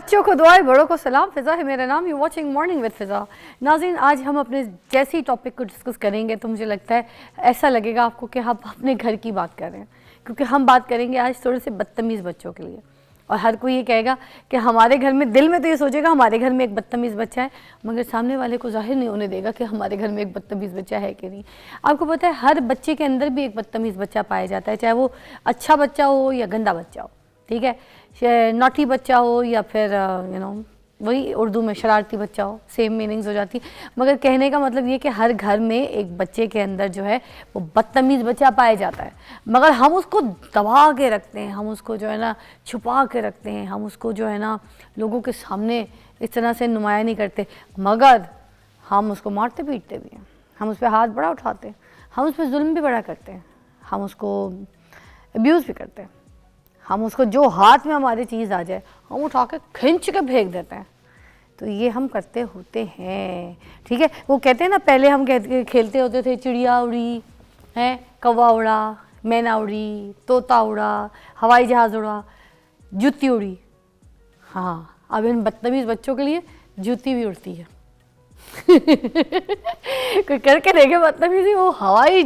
बच्चों को दुआएं, बड़ों को सलाम। फिज़ा है मेरा नाम, यू वाचिंग मॉर्निंग विद फिज़ा। नाज़रीन, आज हम अपने जैसी टॉपिक को डिस्कस करेंगे तो मुझे लगता है ऐसा लगेगा आपको कि हम अपने घर की बात कर रहे हैं, क्योंकि हम बात करेंगे आज थोड़े से बदतमीज़ बच्चों के लिए। और हर कोई ये कहेगा कि हमारे घर में, दिल में तो ये सोचेगा हमारे घर में एक बदतमीज़ बच्चा है, मगर सामने वाले को जाहिर नहीं होने देगा कि हमारे घर में एक बदतमीज़ बच्चा है कि नहीं। आपको पता है हर बच्चे के अंदर भी एक बदतमीज़ बच्चा पाया जाता है, चाहे वो अच्छा बच्चा हो या गंदा बच्चा हो, ठीक है, नॉटी बच्चा हो या फिर वही उर्दू में शरारती बच्चा हो, सेम मीनिंग्स हो जाती। मगर कहने का मतलब ये कि हर घर में एक बच्चे के अंदर जो है वो बदतमीज़ बच्चा पाया जाता है, मगर हम उसको दबा के रखते हैं, हम उसको जो है ना छुपा के रखते हैं, हम उसको जो है ना लोगों के सामने इस तरह से नुमाया नहीं करते, मगर हम उसको मारते पीटते भी हैं, हम उस पर हाथ बड़ा उठाते हैं, हम उस पर जुल्म भी बड़ा करते हैं, हम उसको अब्यूज़ भी करते हैं, हम उसको जो हाथ में हमारी चीज़ आ जाए हम उठा के खींच के फेंक देते हैं। तो ये हम करते होते हैं, ठीक है। वो कहते हैं ना, पहले हम खेलते होते थे चिड़िया उड़ी है, कौवा उड़ा, मैना उड़ी, तोता उड़ा, हवाई जहाज़ उड़ा, जूती उड़ी। हाँ, अब इन बदतमीज़ बच्चों के लिए जूती भी उड़ती है। कोई करके देखे बदतमीजी, वो हवाई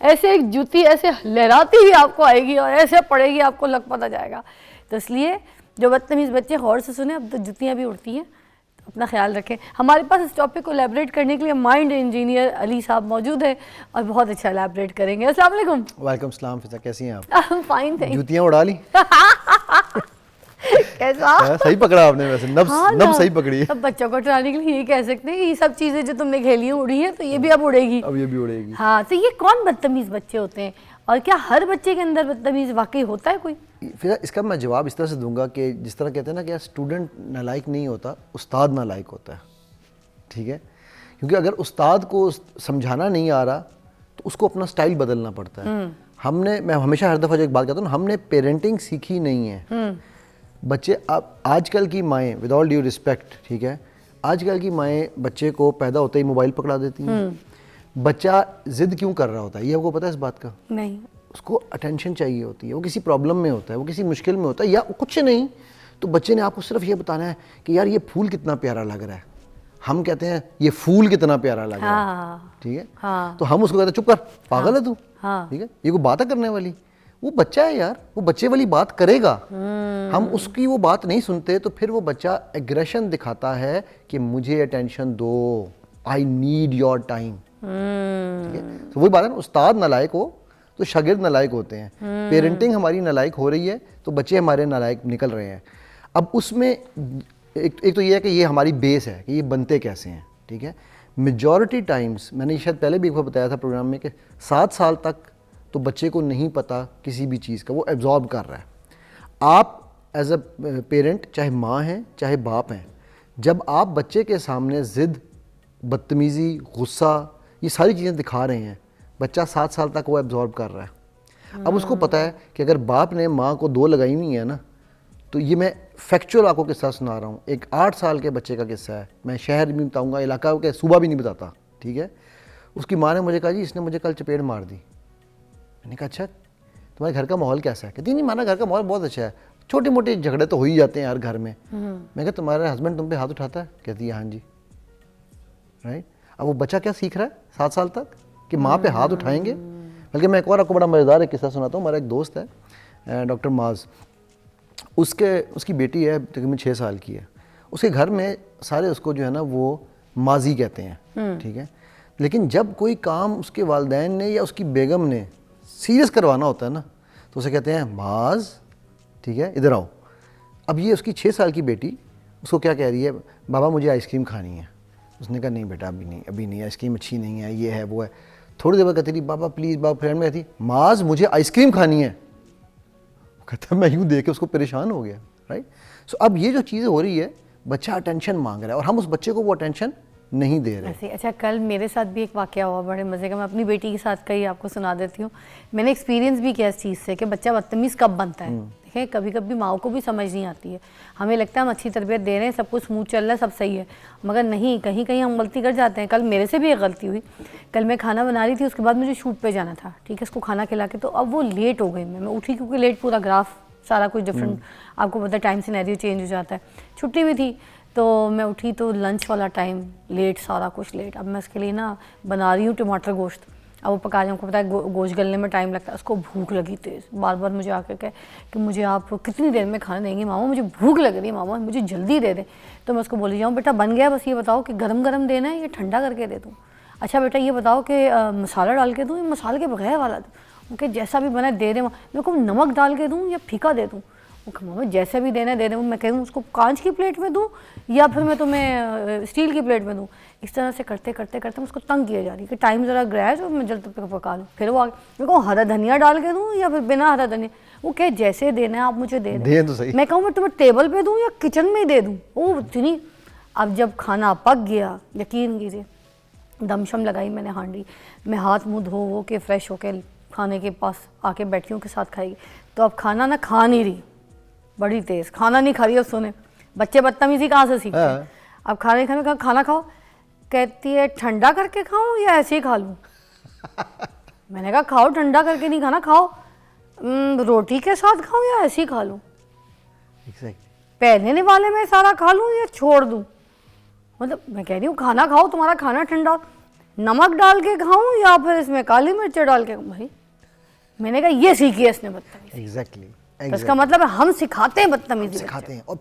ऐसे एक जूती ऐसे लहराती ही आपको आएगी और ऐसे पड़ेगी, आपको लग पता जाएगा। तो इसलिए जो बदतमीज़ बच्चे गौर से सुने, अब तो जुतियाँ भी उड़ती हैं, तो अपना ख्याल रखें। हमारे पास इस टॉपिक को एलैबोरेट करने के लिए माइंड इंजीनियर अली साहब मौजूद है और बहुत अच्छा एलैबोरेट करेंगे। अस्सलाम वालेकुम। वालेकुम सलाम। फिजा कैसी हैं आप? Fine, thank. जूतियाँ उड़ा ली? कैसा सही पकड़ा आपने, वैसे नब्ज हाँ नब्ज सही पकड़ी है। अब बच्चों को डराने के लिए ये कह सकते हैं कि ये सब चीज़ें जो तुमने खेली हैं उड़ी हैं, तो ये भी अब उड़ेगी, अब ये भी उड़ेगी। हाँ, तो ये कौन बदतमीज़ बच्चे होते हैं और क्या हर बच्चे के अंदर बदतमीज़ वाकई होता है कोई? फिर इसका मैं जवाब इस तरह से दूंगा कि जिस तरह कहते हैं ना कि स्टूडेंट नालायक नहीं होता, उस्ताद नालायक होता है, ठीक है। क्योंकि अगर उस्ताद को समझाना नहीं आ रहा तो उसको अपना स्टाइल बदलना पड़ता है। मैं हमेशा हर दफ़ा जो एक बात कहता हूँ, हमने पेरेंटिंग सीखी नहीं है। बच्चे, अब आजकल की माएँ, विद ऑल ड्यू रिस्पेक्ट, ठीक है, आजकल की माएँ बच्चे को पैदा होते ही मोबाइल पकड़ा देती हैं। बच्चा जिद क्यों कर रहा होता है, ये आपको पता है इस बात का? नहीं। उसको अटेंशन चाहिए होती है, वो किसी प्रॉब्लम में होता है, वो किसी मुश्किल में होता है या कुछ नहीं, तो बच्चे ने आपको सिर्फ ये बताना है कि यार ये फूल कितना प्यारा लग रहा है। हम कहते हैं ये फूल कितना प्यारा लग रहा है, ठीक है। हाँ। तो हम उसको कहते हैं चुप कर, पागल है तू, हाँ। ठीक है, ये कोई बात है करने वाली? वो बच्चा है यार, वो बच्चे वाली बात करेगा। हम उसकी वो बात नहीं सुनते तो फिर वो बच्चा एग्रेशन दिखाता है कि मुझे अटेंशन दो, आई नीड योर टाइम, ठीक है। तो वही बात है ना, उस्ताद नालायक हो तो शागिर्द नालायक होते हैं। पेरेंटिंग हमारी नालायक हो रही है तो बच्चे हमारे नालायक निकल रहे हैं। अब उसमें एक तो ये है कि ये हमारी बेस है कि ये बनते कैसे हैं, ठीक है। मेजॉरिटी टाइम्स, मैंने शायद पहले भी एक बार बताया था प्रोग्राम में कि 7 साल तक तो बच्चे को नहीं पता किसी भी चीज़ का, वो एब्जॉर्ब कर रहा है। आप एज अ पेरेंट, चाहे माँ हैं चाहे बाप हैं, जब आप बच्चे के सामने ज़िद, बदतमीज़ी, गुस्सा, ये सारी चीज़ें दिखा रहे हैं, बच्चा 7 साल तक वो एब्जॉर्ब कर रहा है। अब उसको पता है कि अगर बाप ने माँ को 2 लगाई हुई है ना, तो ये मैं फैक्चुअल आपको किस्सा सुना रहा हूँ। एक 8 साल के बच्चे का किस्सा है, मैं शहर भी बताऊँगा, इलाका के सूबा भी नहीं बताता, ठीक है। उसकी माँ ने मुझे कहा जी इसने मुझे कल चपेट मार दी। मैंने कहा अच्छा, तुम्हारे घर का माहौल कैसा है? कहती नहीं, हमारा घर का माहौल बहुत अच्छा है, छोटे मोटे झगड़े तो हो ही जाते हैं यार घर में। मैं कहा तुम्हारा हस्बैंड तुम पे हाथ उठाता है? कहती है हाँ जी। राइट। अब वो बच्चा क्या सीख रहा है 7 साल तक कि माँ पे हाथ उठाएंगे। बल्कि मैं एक और आपको बड़ा मज़ेदार एक किस्सा सुनाता हूँ। हमारा एक दोस्त है डॉक्टर माज, उसकी बेटी है तकरीबन 6 साल की है। उसके घर में सारे उसको जो है ना वो माजी कहते हैं, ठीक है। लेकिन जब कोई काम उसके वालिदैन ने या उसकी बेगम ने सीरियस करवाना होता है ना, तो उसे कहते हैं माज, ठीक है, इधर आओ। अब ये उसकी 6 साल की बेटी उसको क्या कह रही है, बाबा मुझे आइसक्रीम खानी है। उसने कहा नहीं बेटा अभी नहीं, आइसक्रीम अच्छी नहीं है, ये है वो है। थोड़ी देर बाद कहती थी बाबा प्लीज़, बाबा फ्रेंड में कहती माज मुझे आइसक्रीम खानी है। कहता मैं यूँ देख के उसको परेशान हो गया, राइट। सो अब ये जो चीज़ें हो रही है, बच्चा अटेंशन मांग रहा है और हम उस बच्चे को वो अटेंशन नहीं दे रहे। ऐसे अच्छा, कल मेरे साथ भी एक वाकया हुआ बड़े मज़े का, मैं अपनी बेटी के साथ का ही आपको सुना देती हूँ। मैंने एक्सपीरियंस भी किया इस चीज़ से कि बच्चा बदतमीज़ कब बनता है। देखिए कभी कभी माओ को भी समझ नहीं आती है, हमें लगता है हम अच्छी तरबियत दे रहे हैं, सब कुछ स्मूथ चल रहा है, सब सही है, मगर नहीं, कहीं कहीं हम गलती कर जाते हैं। कल मेरे से भी एक गलती हुई। कल मैं खाना बना रही थी, उसके बाद मुझे शूट पे जाना था, ठीक है, इसको खाना खिला के, तो अब वो लेट हो गई। मैं उठी क्योंकि लेट पूरा ग्राफ सारा कुछ डिफरेंट, आपको पता है टाइम सिनेरियो चेंज हो जाता है। छुट्टी भी थी तो मैं उठी तो लंच वाला टाइम लेट, सारा कुछ लेट। अब मैं इसके लिए ना बना रही हूँ टमाटर गोश्त, अब वो पका रही हूँ, आपको पता है गोश्त गलने में टाइम लगता है। उसको भूख लगी तेज़, बार बार मुझे आकर कहे कि मुझे आप कितनी देर में खाना देंगे मामा, मुझे भूख लग रही है मामा, मुझे जल्दी दे दें। तो मैं उसको बोली जाऊँ बेटा बन गया, बस ये बताओ कि गरम गरम देना है या ठंडा करके दे दूँ। अच्छा बेटा ये बताओ कि मसाला डाल के दूँ या मसाले के बगैर वाला दूँ? उनके जैसा भी बना दे दें, मेरे को नमक डाल के दूँ या फीका दे दूँ? मामा जैसे भी देना है दे दें। मैं कहूँ उसको कांच की प्लेट में दूँ या फिर मैं तुम्हें स्टील की प्लेट में दूँ? इस तरह से करते करते करते मैं उसको तंग किया जा रही कि टाइम ज़रा गया है तो मैं जल्द तक पका लूँ। फिर वो मेरे को हरा धनिया डाल के दूँ या फिर बिना हरा धनिया? वो कहे जैसे देना है आप मुझे दे दें। तो सही। मैं कहूँ मैं तुम्हें टेबल पे दूँ या किचन में ही दे दूँ? ओ इतनी। अब जब खाना पक गया, यकीन कीजिए दमशम लगाई मैंने हांडी में, हाथ मुँह धो वो के फ्रेश होके खाने के पास आके बैठी हूँ के साथ खाई। तो अब खाना ना खा नहीं रही, बड़ी तेज़ खाना नहीं खा रही। अब सुने बच्चे बदतमीजी कहाँ से सीखते हैं। अब खाने का खाना खाओ, कहती है ठंडा करके खाऊं या ऐसे ही खा लूं? मैंने कहा खाओ, ठंडा करके नहीं खाना, खाओ रोटी के साथ खाऊं या ऐसे ही खा लूं? पहले वाले में सारा खा लूं या छोड़ दूं? मतलब मैं कह रही हूँ खाना खाओ, तुम्हारा खाना ठंडा, नमक डाल के खाऊं या फिर इसमें काली मिर्च डाल के? भाई मैंने कहा ये सीखी है इसने बदतमीजी। एग्जैक्टली। तो इसका मतलब है हम सिखाते हैं बदतमीजी, सिखाते हैं। और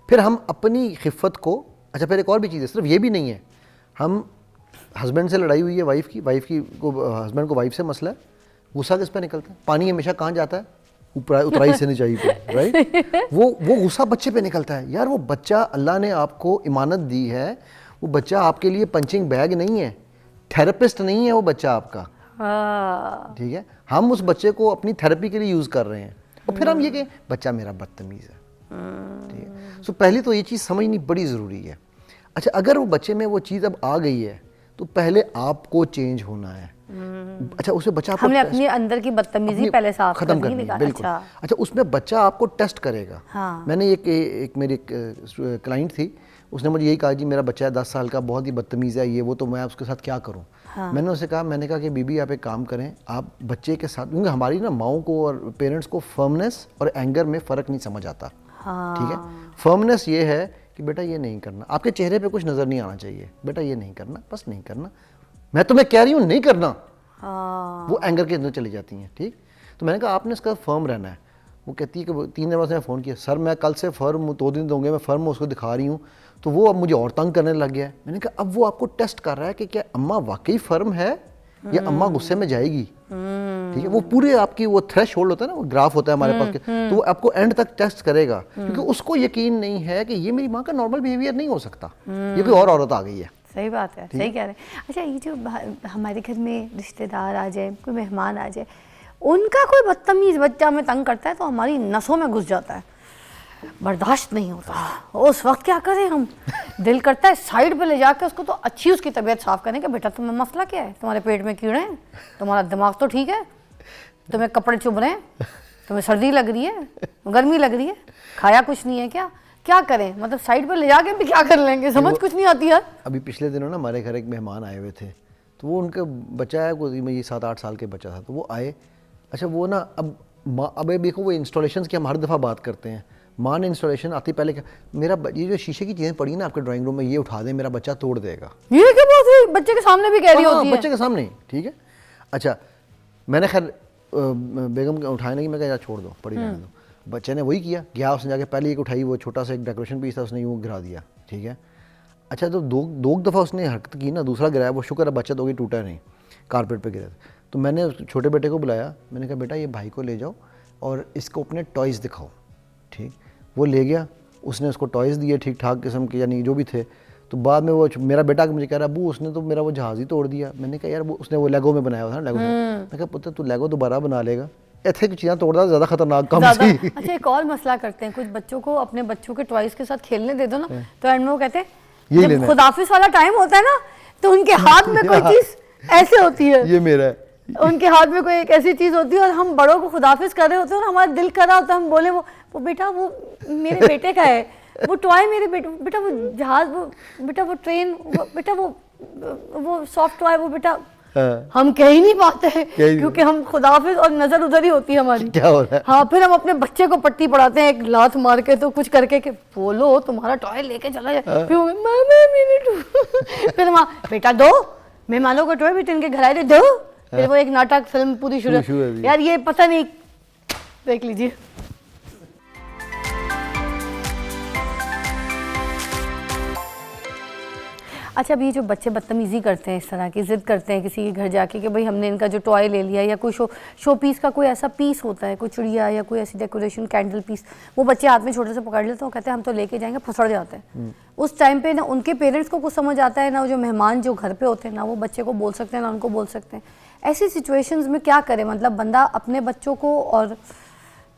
फिर हम अपनी खिफ़त को, अच्छा फिर एक और भी चीज़ है, सिर्फ ये भी नहीं है, हम हस्बैंड से लड़ाई हुई है वाइफ की हस्बैंड को वाइफ से मसला है, गुस्सा किस पे निकलता है? पानी हमेशा कहाँ जाता है? उतराई से नीचाई पे, राइट? वो गुस्सा बच्चे पे निकलता है। यार वो बच्चा, अल्लाह ने आपको इमानत दी है, वो बच्चा आपके लिए पंचिंग बैग नहीं है, थेरेपिस्ट नहीं है वो बच्चा आपका, ठीक है? हम उस बच्चे को अपनी थेरेपी के लिए यूज़ कर रहे हैं और फिर हम ये कहें बच्चा मेरा बदतमीज़ है, ठीक है? सो पहले तो ये चीज़ समझनी बड़ी ज़रूरी है। अच्छा अगर वो बच्चे में वो चीज़ अब आ गई है तो पहले आपको चेंज होना है। अच्छा उसमें बच्चा आपको हमने अपने अंदर की बदतमीजी पहले साफ खत्म करनी है, बिल्कुल। अच्छा उसमें बच्चा आपको टेस्ट करेगा। हाँ। मैंने एक मेरी क्लाइंट थी, उसने मुझे यही कहा जी मेरा बच्चा है 10 साल का, बहुत ही बदतमीज़ है ये वो, तो मैं उसके साथ क्या करूँ? हाँ। मैंने कहा कि बीबी आप एक काम करें, आप बच्चे के साथ, क्योंकि हमारी ना माओं को और पेरेंट्स को फर्मनेस और एंगर में फ़र्क नहीं समझ आता। हाँ। ठीक है, फर्मनेस ये है कि बेटा ये नहीं करना, आपके चेहरे पे कुछ नज़र नहीं आना चाहिए, बेटा ये नहीं करना, बस नहीं करना, मैं तुम्हें कह रही हूँ नहीं करना। हाँ। वो एंगर के अंदर चली जाती हैं, ठीक? तो मैंने कहा आपने इसका फर्म रहना है। वो कहती है कि 3 दिन बाद मैंने फ़ोन किया, सर मैं कल से फर्म 2 दिन होंगे मैं फर्म उसको दिखा रही हूँ, तो वो अब मुझे और तंग करने लग गया है। मैंने कहा अब वो आपको टेस्ट कर रहा है कि क्या अम्मा वाकई फर्म है या अम्मा गुस्से में जाएगी, ठीक है? वो पूरे आपकी वो थ्रेशहोल्ड होता है ना, वो ग्राफ होता है हमारे पास के, तो वो आपको एंड तक टेस्ट करेगा, क्योंकि उसको यकीन नहीं है कि ये मेरी माँ का नॉर्मल बिहेवियर नहीं हो सकता, ये कोई और औरत आ गई है। सही बात है, सही कह रहे हैं। अच्छा ये जो हमारे घर में रिश्तेदार आ जाए, कोई मेहमान आ जाए, उनका कोई बदतमीज़ बच्चा हमें तंग करता है तो हमारी नसों में घुस जाता है, बर्दाश्त नहीं होता। उस वक्त क्या करें हम? दिल करता है साइड पे ले जाकर उसको तो अच्छी उसकी तबीयत साफ करने का, बेटा तुम्हें मसला क्या है? तुम्हारे पेट में कीड़े हैं? तुम्हारा दिमाग तो ठीक है? तुम्हें कपड़े चुभ रहे हैं? तुम्हें सर्दी लग रही है, गर्मी लग रही है, खाया कुछ नहीं है क्या? क्या करें? मतलब साइड पर ले जाके भी क्या कर लेंगे, समझ कुछ नहीं आती है। अभी पिछले दिनों ना हमारे घर एक मेहमान आए हुए थे, तो वो उनका बच्चा है कोई 7-8 साल के बच्चा था, तो वो आए। अच्छा वो ना अब देखो वो इंस्टॉलेशन की हम हर दफ़ा बात करते हैं, माँ ने इंस्टॉलेशन आती पहले क्या, मेरा ये जो शीशे की चीज़ें पड़ी ना आपके ड्राइंग रूम में ये उठा दें, मेरा बच्चा तोड़ देगा। ये क्या बात है? बच्चे के सामने भी कह रही होती है? बच्चे के सामने, ठीक है। अच्छा मैंने खैर बेगम उठाने लगी, मैं कहा यार छोड़ दो, पड़ी रहने दो। बच्चे ने वही किया, गया उसने जाके पहले एक उठाई, वो छोटा सा एक डेकोरेशन पीस था, उसने यूँ गिरा दिया, ठीक है। अच्छा तो दो दफ़ा उसने हरकत की ना, दूसरा गिराया, वो शुक्र है बच्चा तो टूटा नहीं, कारपेट पे गिरा। तो मैंने छोटे बेटे को बुलाया, मैंने कहा बेटा ये भाई को ले जाओ और इसको अपने टॉयज़ दिखाओ, ठीक। वो ले गया, उसने उसको टॉयज़ दिए ठीक ठाक किस्म के, यानी जो भी थे। तो बाद में वो मेरा बेटा मुझे कह रहा अबू उसने तो मेरा वो जहाज़ ही तोड़ दिया। मैंने कहा यार वो उसने वो लेगो में बनाया हुआ था ना, लेगो में। मैं कहा पुत्र तू लेगो दोबारा बना लेगा, ऐसे कुछ चीज़ें तोड़ना ज़्यादा खतरनाक काम थी। अच्छा एक और मसला करते हैं, कुछ बच्चों को अपने बच्चों के टॉयज़ के साथ खेलने दे दो ना, तो एंड में वो कहते हैं जब खुदाफिज वाला टाइम होता है ना, तो उनके हाथ में कोई चीज़ ऐसे होती है, ये मेरा है, उनके हाथ में कोई एक ऐसी चीज़ होती है और हम बड़ों को खुदाफिज कर रहे होते हैं और हमारा दिल कर रहा होता है हम बोले वो बेटा वो मेरे बेटे का है, वो टॉय मेरे बेटा वो जहाज़, वो बेटा वो ट्रेन, बेटा वो सॉफ्ट टॉय, वो बेटा हम कह ही नहीं पाते नहीं क्योंकि हम खुदाफिज और नजर उधर ही होती है हमारी। क्या हो रहा है? हाँ, फिर हम अपने बच्चे को पट्टी पढ़ाते हैं एक लात मार के तो कुछ करके कि बोलो तुम्हारा टॉय लेके चला जाए। फिर वो, मामा मैंने फिर माँ बेटा दो मेहमानों को टॉय बेटे इनके घर आए थे दो। फिर वो एक नाटक फिल्म पूरी शुरू यार ये पता नहीं देख लीजिए। अच्छा, अब ये जो बच्चे बदतमीज़ी करते हैं, इस तरह की ज़िद करते हैं किसी के घर जाके कि भाई हमने इनका जो टॉय ले लिया, या कोई शो पीस का कोई ऐसा पीस होता है, कोई चिड़िया या कोई ऐसी डेकोरेशन कैंडल पीस, वो बच्चे हाथ में छोटे से पकड़ लेते हैं, कहते हैं हम तो लेके जाएंगे, फंसड़ जाते हैं। उस टाइम पे ना उनके पेरेंट्स को कुछ समझ आता है, ना जो मेहमान जो घर पे होते हैं ना वो बच्चे को बोल सकते हैं ना उनको बोल सकते हैं। ऐसी सिचुएशंस में क्या करें, मतलब बंदा अपने बच्चों को और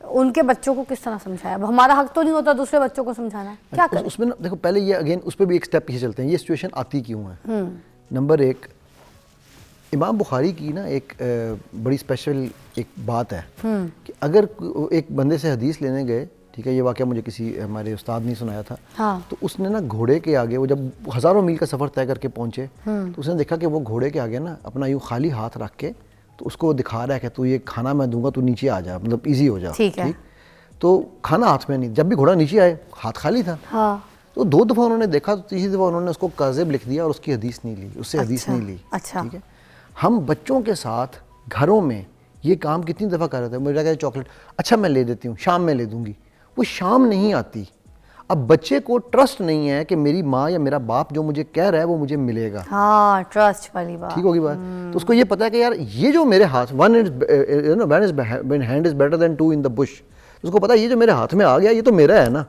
उनके बच्चों को किस तरह समझाए? अब हमारा हक तो नहीं होता दूसरे बच्चों को समझाना, क्या करें? उसमें ना देखो, पहले ये अगेन उस पर भी एक स्टेप पीछे चलते हैं, ये सिचुएशन आती क्यों है। नंबर एक, इमाम बुखारी की ना एक बड़ी स्पेशल एक बात है कि अगर एक बंदे से हदीस लेने गए, ठीक है, ये वाक़या मुझे किसी हमारे उस्ताद ने सुनाया था। हाँ। तो उसने ना घोड़े के आगे, वो जब हज़ारों मील का सफ़र तय करके पहुँचे तो उसने देखा कि वो घोड़े के आगे ना अपना यूँ खाली हाथ रख के तो उसको दिखा रहा है कि तू ये खाना मैं दूंगा, तू नीचे आ जा, मतलब इजी हो जा। ठीक है। तो खाना हाथ में नहीं, जब भी घोड़ा नीचे आए हाथ खाली था। हाँ। तो 2 दफ़ा उन्होंने देखा, तो तीसरी दफ़ा उन्होंने उसको काज़िब लिख दिया और उसकी हदीस नहीं ली, उससे हदीस नहीं ली। अच्छा। ठीक है। हम बच्चों के साथ घरों में ये काम कितनी दफ़ा कर रहे थे, मुझे लगा चॉकलेट अच्छा मैं ले देती हूँ, शाम में ले दूंगी, वो शाम नहीं आती। अब बच्चे को ट्रस्ट नहीं है कि मेरी माँ या मेरा बाप जो मुझे कह रहा है वो मुझे मिलेगा। हाँ, ट्रस्ट वाली बात। ठीक होगी बात। तो उसको ये पता है कि यार ये जो मेरे हाथ, one hand is better than 2 in the Bush, उसको पता है ये जो मेरे हाथ में आ गया ये तो मेरा है ना,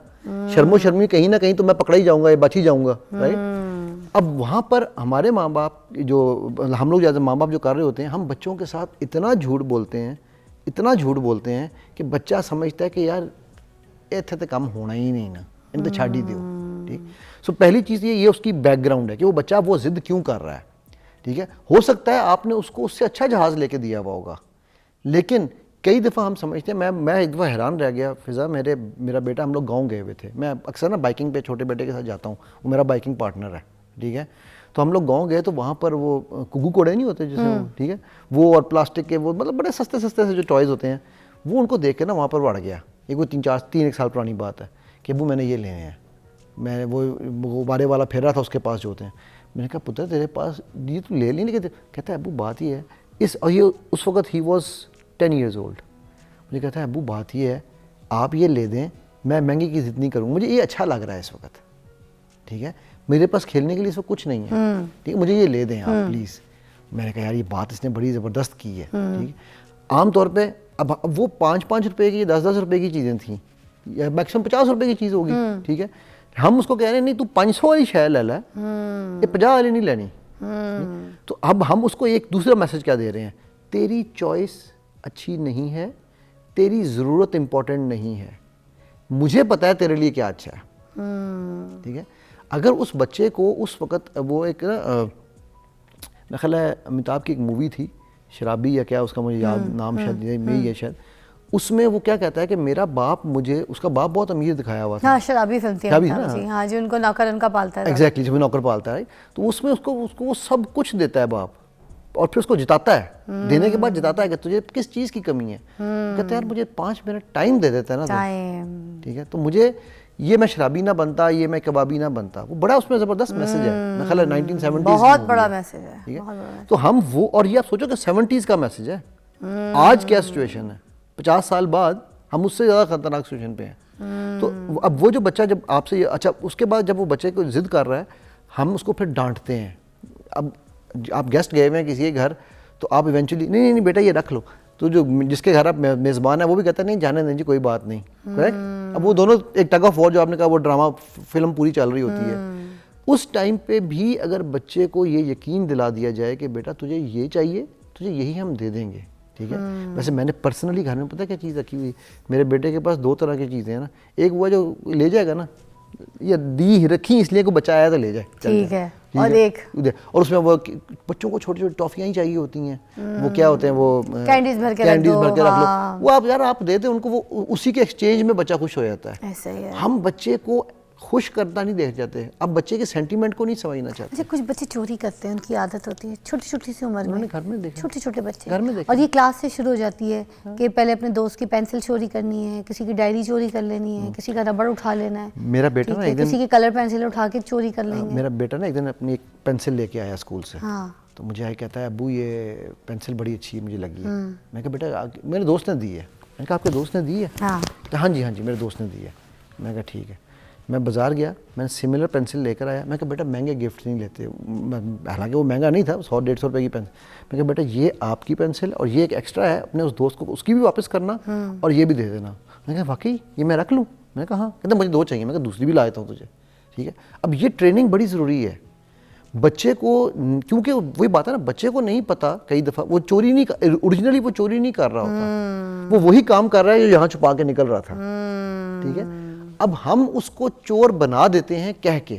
शर्मो शर्मी कहीं ना कहीं तो मैं पकड़ा ही जाऊंगा, ये बच ही जाऊंगा, राइट। अब वहाँ पर हमारे माँ बाप जो, हम लोग जैसे माँ बाप जो कर रहे होते हैं, हम बच्चों के साथ इतना झूठ बोलते हैं, इतना झूठ बोलते हैं कि बच्चा समझता है कि यार इतने तो काम होना ही नहीं ना, इन तो छाड़ ही दो। ठीक। सो पहली चीज़ ये उसकी बैकग्राउंड है कि वो बच्चा वो जिद क्यों कर रहा है। ठीक है, हो सकता है आपने उसको उससे अच्छा जहाज़ लेके दिया हुआ होगा, लेकिन कई दफ़ा हम समझते हैं, मैं एक दफ़ा हैरान रह गया फिज़ा, मेरा बेटा, हम लोग गाँव गए हुए थे, मैं अक्सर ना बाइकिंग पे छोटे बेटे के साथ जाता हूँ, वो मेरा बाइकिंग पार्टनर है। ठीक है, तो हम लोग गाँव गए तो वहाँ पर वो कुगू कोड़े नहीं होते जैसे वो, ठीक है, वो और प्लास्टिक के वो मतलब बड़े सस्ते सस्ते से जो टॉयज़ होते हैं, वो उनको देख के ना वहाँ पर बढ़ गया। एक वो 3-1 साल पुरानी बात है कि अबू मैंने ये लेने हैं। मैं वो बारे वाला फेर रहा था उसके पास जो होते हैं, मैंने कहा पुत्र तेरे पास ये तो ले लेने के, कहता है अबू बात ये है और ये उस वक्त ही वॉज 10 years old। मुझे कहता है अबू बात ये है आप ये ले दें, मैं महंगी की ज़िद नहीं करूँगा, मुझे ये अच्छा लग रहा है इस वक्त। ठीक है, मेरे पास खेलने के लिए इस वक्त कुछ नहीं है, ठीक है, मुझे ये ले दें आप प्लीज़। मैंने कहा यार ये बात इसने बड़ी ज़बरदस्त की है। ठीक है, आमतौर पर अब वो 5-5 रुपये की 10-10 रुपये की चीज़ें थी, या मैक्सिमम 50 रुपये की चीज़ होगी। ठीक है, हम उसको कह रहे हैं नहीं तू 500 वाली शय ले ला, ये 50 वाली नहीं लेनी। तो अब हम उसको एक दूसरा मैसेज क्या दे रहे हैं, तेरी चॉइस अच्छी नहीं है, तेरी ज़रूरत इम्पोर्टेंट नहीं है, मुझे पता है तेरे लिए क्या अच्छा है। ठीक है, अगर उस बच्चे को उस वक़्त वो एक मेरा ख्याल है अमिताभ की एक मूवी थी शराबी या क्या, उसका मुझे याद नाम शायद यही है शायद, उसमें वो क्या कहता है कि मेरा बाप मुझे, उसका बाप बहुत अमीर दिखाया हुआ था। हाँ, शराबी फिल्म थी जी, हाँ, जो उनको नौकर उनका पालता है। एग्जैक्टली, जो नौकर पालता है, तो उसमें उसको वो सब कुछ देता है बाप, और फिर उसको जिताता है, देने के बाद जिताता है कि तुझे किस चीज़ की कमी है। कहता है यार मुझे 5 मिनट टाइम दे देता है ना टाइम। ठीक है, तो मुझे ये मैं शराबी ना बनता, ये मैं कबाबी ना बनता। वो बड़ा उसमें ज़बरदस्त मैसेज है, मेरा ख्याल है 1970s बहुत बड़ा मैसेज है। ठीक है, तो हम वो, और ये आप सोचो कि 70s का मैसेज है, आज क्या सिचुएशन है, 50 साल बाद हम उससे ज़्यादा खतरनाक सिचुएशन पे हैं। तो अब वो जो बच्चा जब आपसे, अच्छा उसके बाद जब वो बच्चे को जिद कर रहा है, हम उसको फिर डांटते हैं। अब आप गेस्ट गए हुए हैं किसी के घर, तो आप इवेंचुअली नहीं बेटा ये रख लो, तो जो जिसके घर आप मेज़बान है वो भी कहता है नहीं जाने दें जी कोई बात नहीं, करेक्ट। अब वो दोनों एक टग ऑफ वॉर, जो आपने कहा वो ड्रामा फिल्म पूरी चल रही होती है, उस टाइम पे भी अगर बच्चे को ये यकीन दिला दिया जाए कि बेटा तुझे ये चाहिए, तुझे यही हम दे देंगे। ठीक है, वैसे मैंने पर्सनली घर में पता क्या चीज़ रखी हुई, मेरे बेटे के पास 2 तरह की चीज़ें हैं ना, एक वो जो ले जाएगा ना, या दी रखी इसलिए को बच्चा आया तो ले जाए, ठीक है, और एक और उसमें वो बच्चों को छोटी छोटी टॉफियाँ ही चाहिए होती हैं, वो क्या होते हैं वो कैंडीज भर के रख लो, वो आप यार आप देते उनको, वो उसी के एक्सचेंज में बच्चा खुश हो जाता है। ऐसा ही है। हम बच्चे को खुश करता नहीं देख जाते। अब बच्चे के सेंटीमेंट को नहीं समझना चाहते। अच्छा, कुछ बच्चे चोरी करते हैं, उनकी आदत होती है छोटी छोटी सी उम्र में। मैंने घर में देखा, छोटे छोटे बच्चे घर में देखा। और ये क्लास से शुरू हो जाती है कि पहले अपने दोस्त की पेंसिल चोरी करनी है, किसी की डायरी चोरी कर लेनी है, किसी का रबड़ उठा लेना है। मेरा बेटा ठीक ना है, एक दिन किसी की कलर पेंसिल उठा के चोरी कर लेंगे। मेरा बेटा ना एक दिन अपनी एक पेंसिल लेके आया स्कूल से। हाँ। तो मुझे आया कहता है अबू ये पेंसिल बड़ी अच्छी मुझे लगी है। मैं कहा बेटा मेरे दोस्त ने दी है। मैंने कहा आपके दोस्त ने दी है? हाँ। तो हाँ जी मेरे दोस्त ने दी है। मैं कहा ठीक है। मैं बाज़ार गया, मैंने सिमिलर पेंसिल लेकर आया। मैं कहा बेटा महंगे गिफ्ट नहीं लेते, हालांकि वो महंगा नहीं था, 100-150 रुपये की पेंसिल। मैं कहा बेटा ये आपकी पेंसिल और ये एक एक्स्ट्रा है, अपने उस दोस्त को उसकी भी वापस करना और ये भी दे देना। मैं कहा वाकई ये मैं रख लूँ? मैंने कहा हाँ। कहते मुझे 2 चाहिए। मैं कहा दूसरी भी ला देता हूँ तुझे। ठीक है, अब ये ट्रेनिंग बड़ी ज़रूरी है बच्चे को, क्योंकि वही बात है ना, बच्चे को नहीं पता कई दफ़ा वो चोरी नहीं, ओरिजिनली वो चोरी नहीं कर रहा होता, वो वही काम कर रहा है जो यहाँ छुपा के निकल रहा था। ठीक है, अब हम उसको चोर बना देते हैं कह के।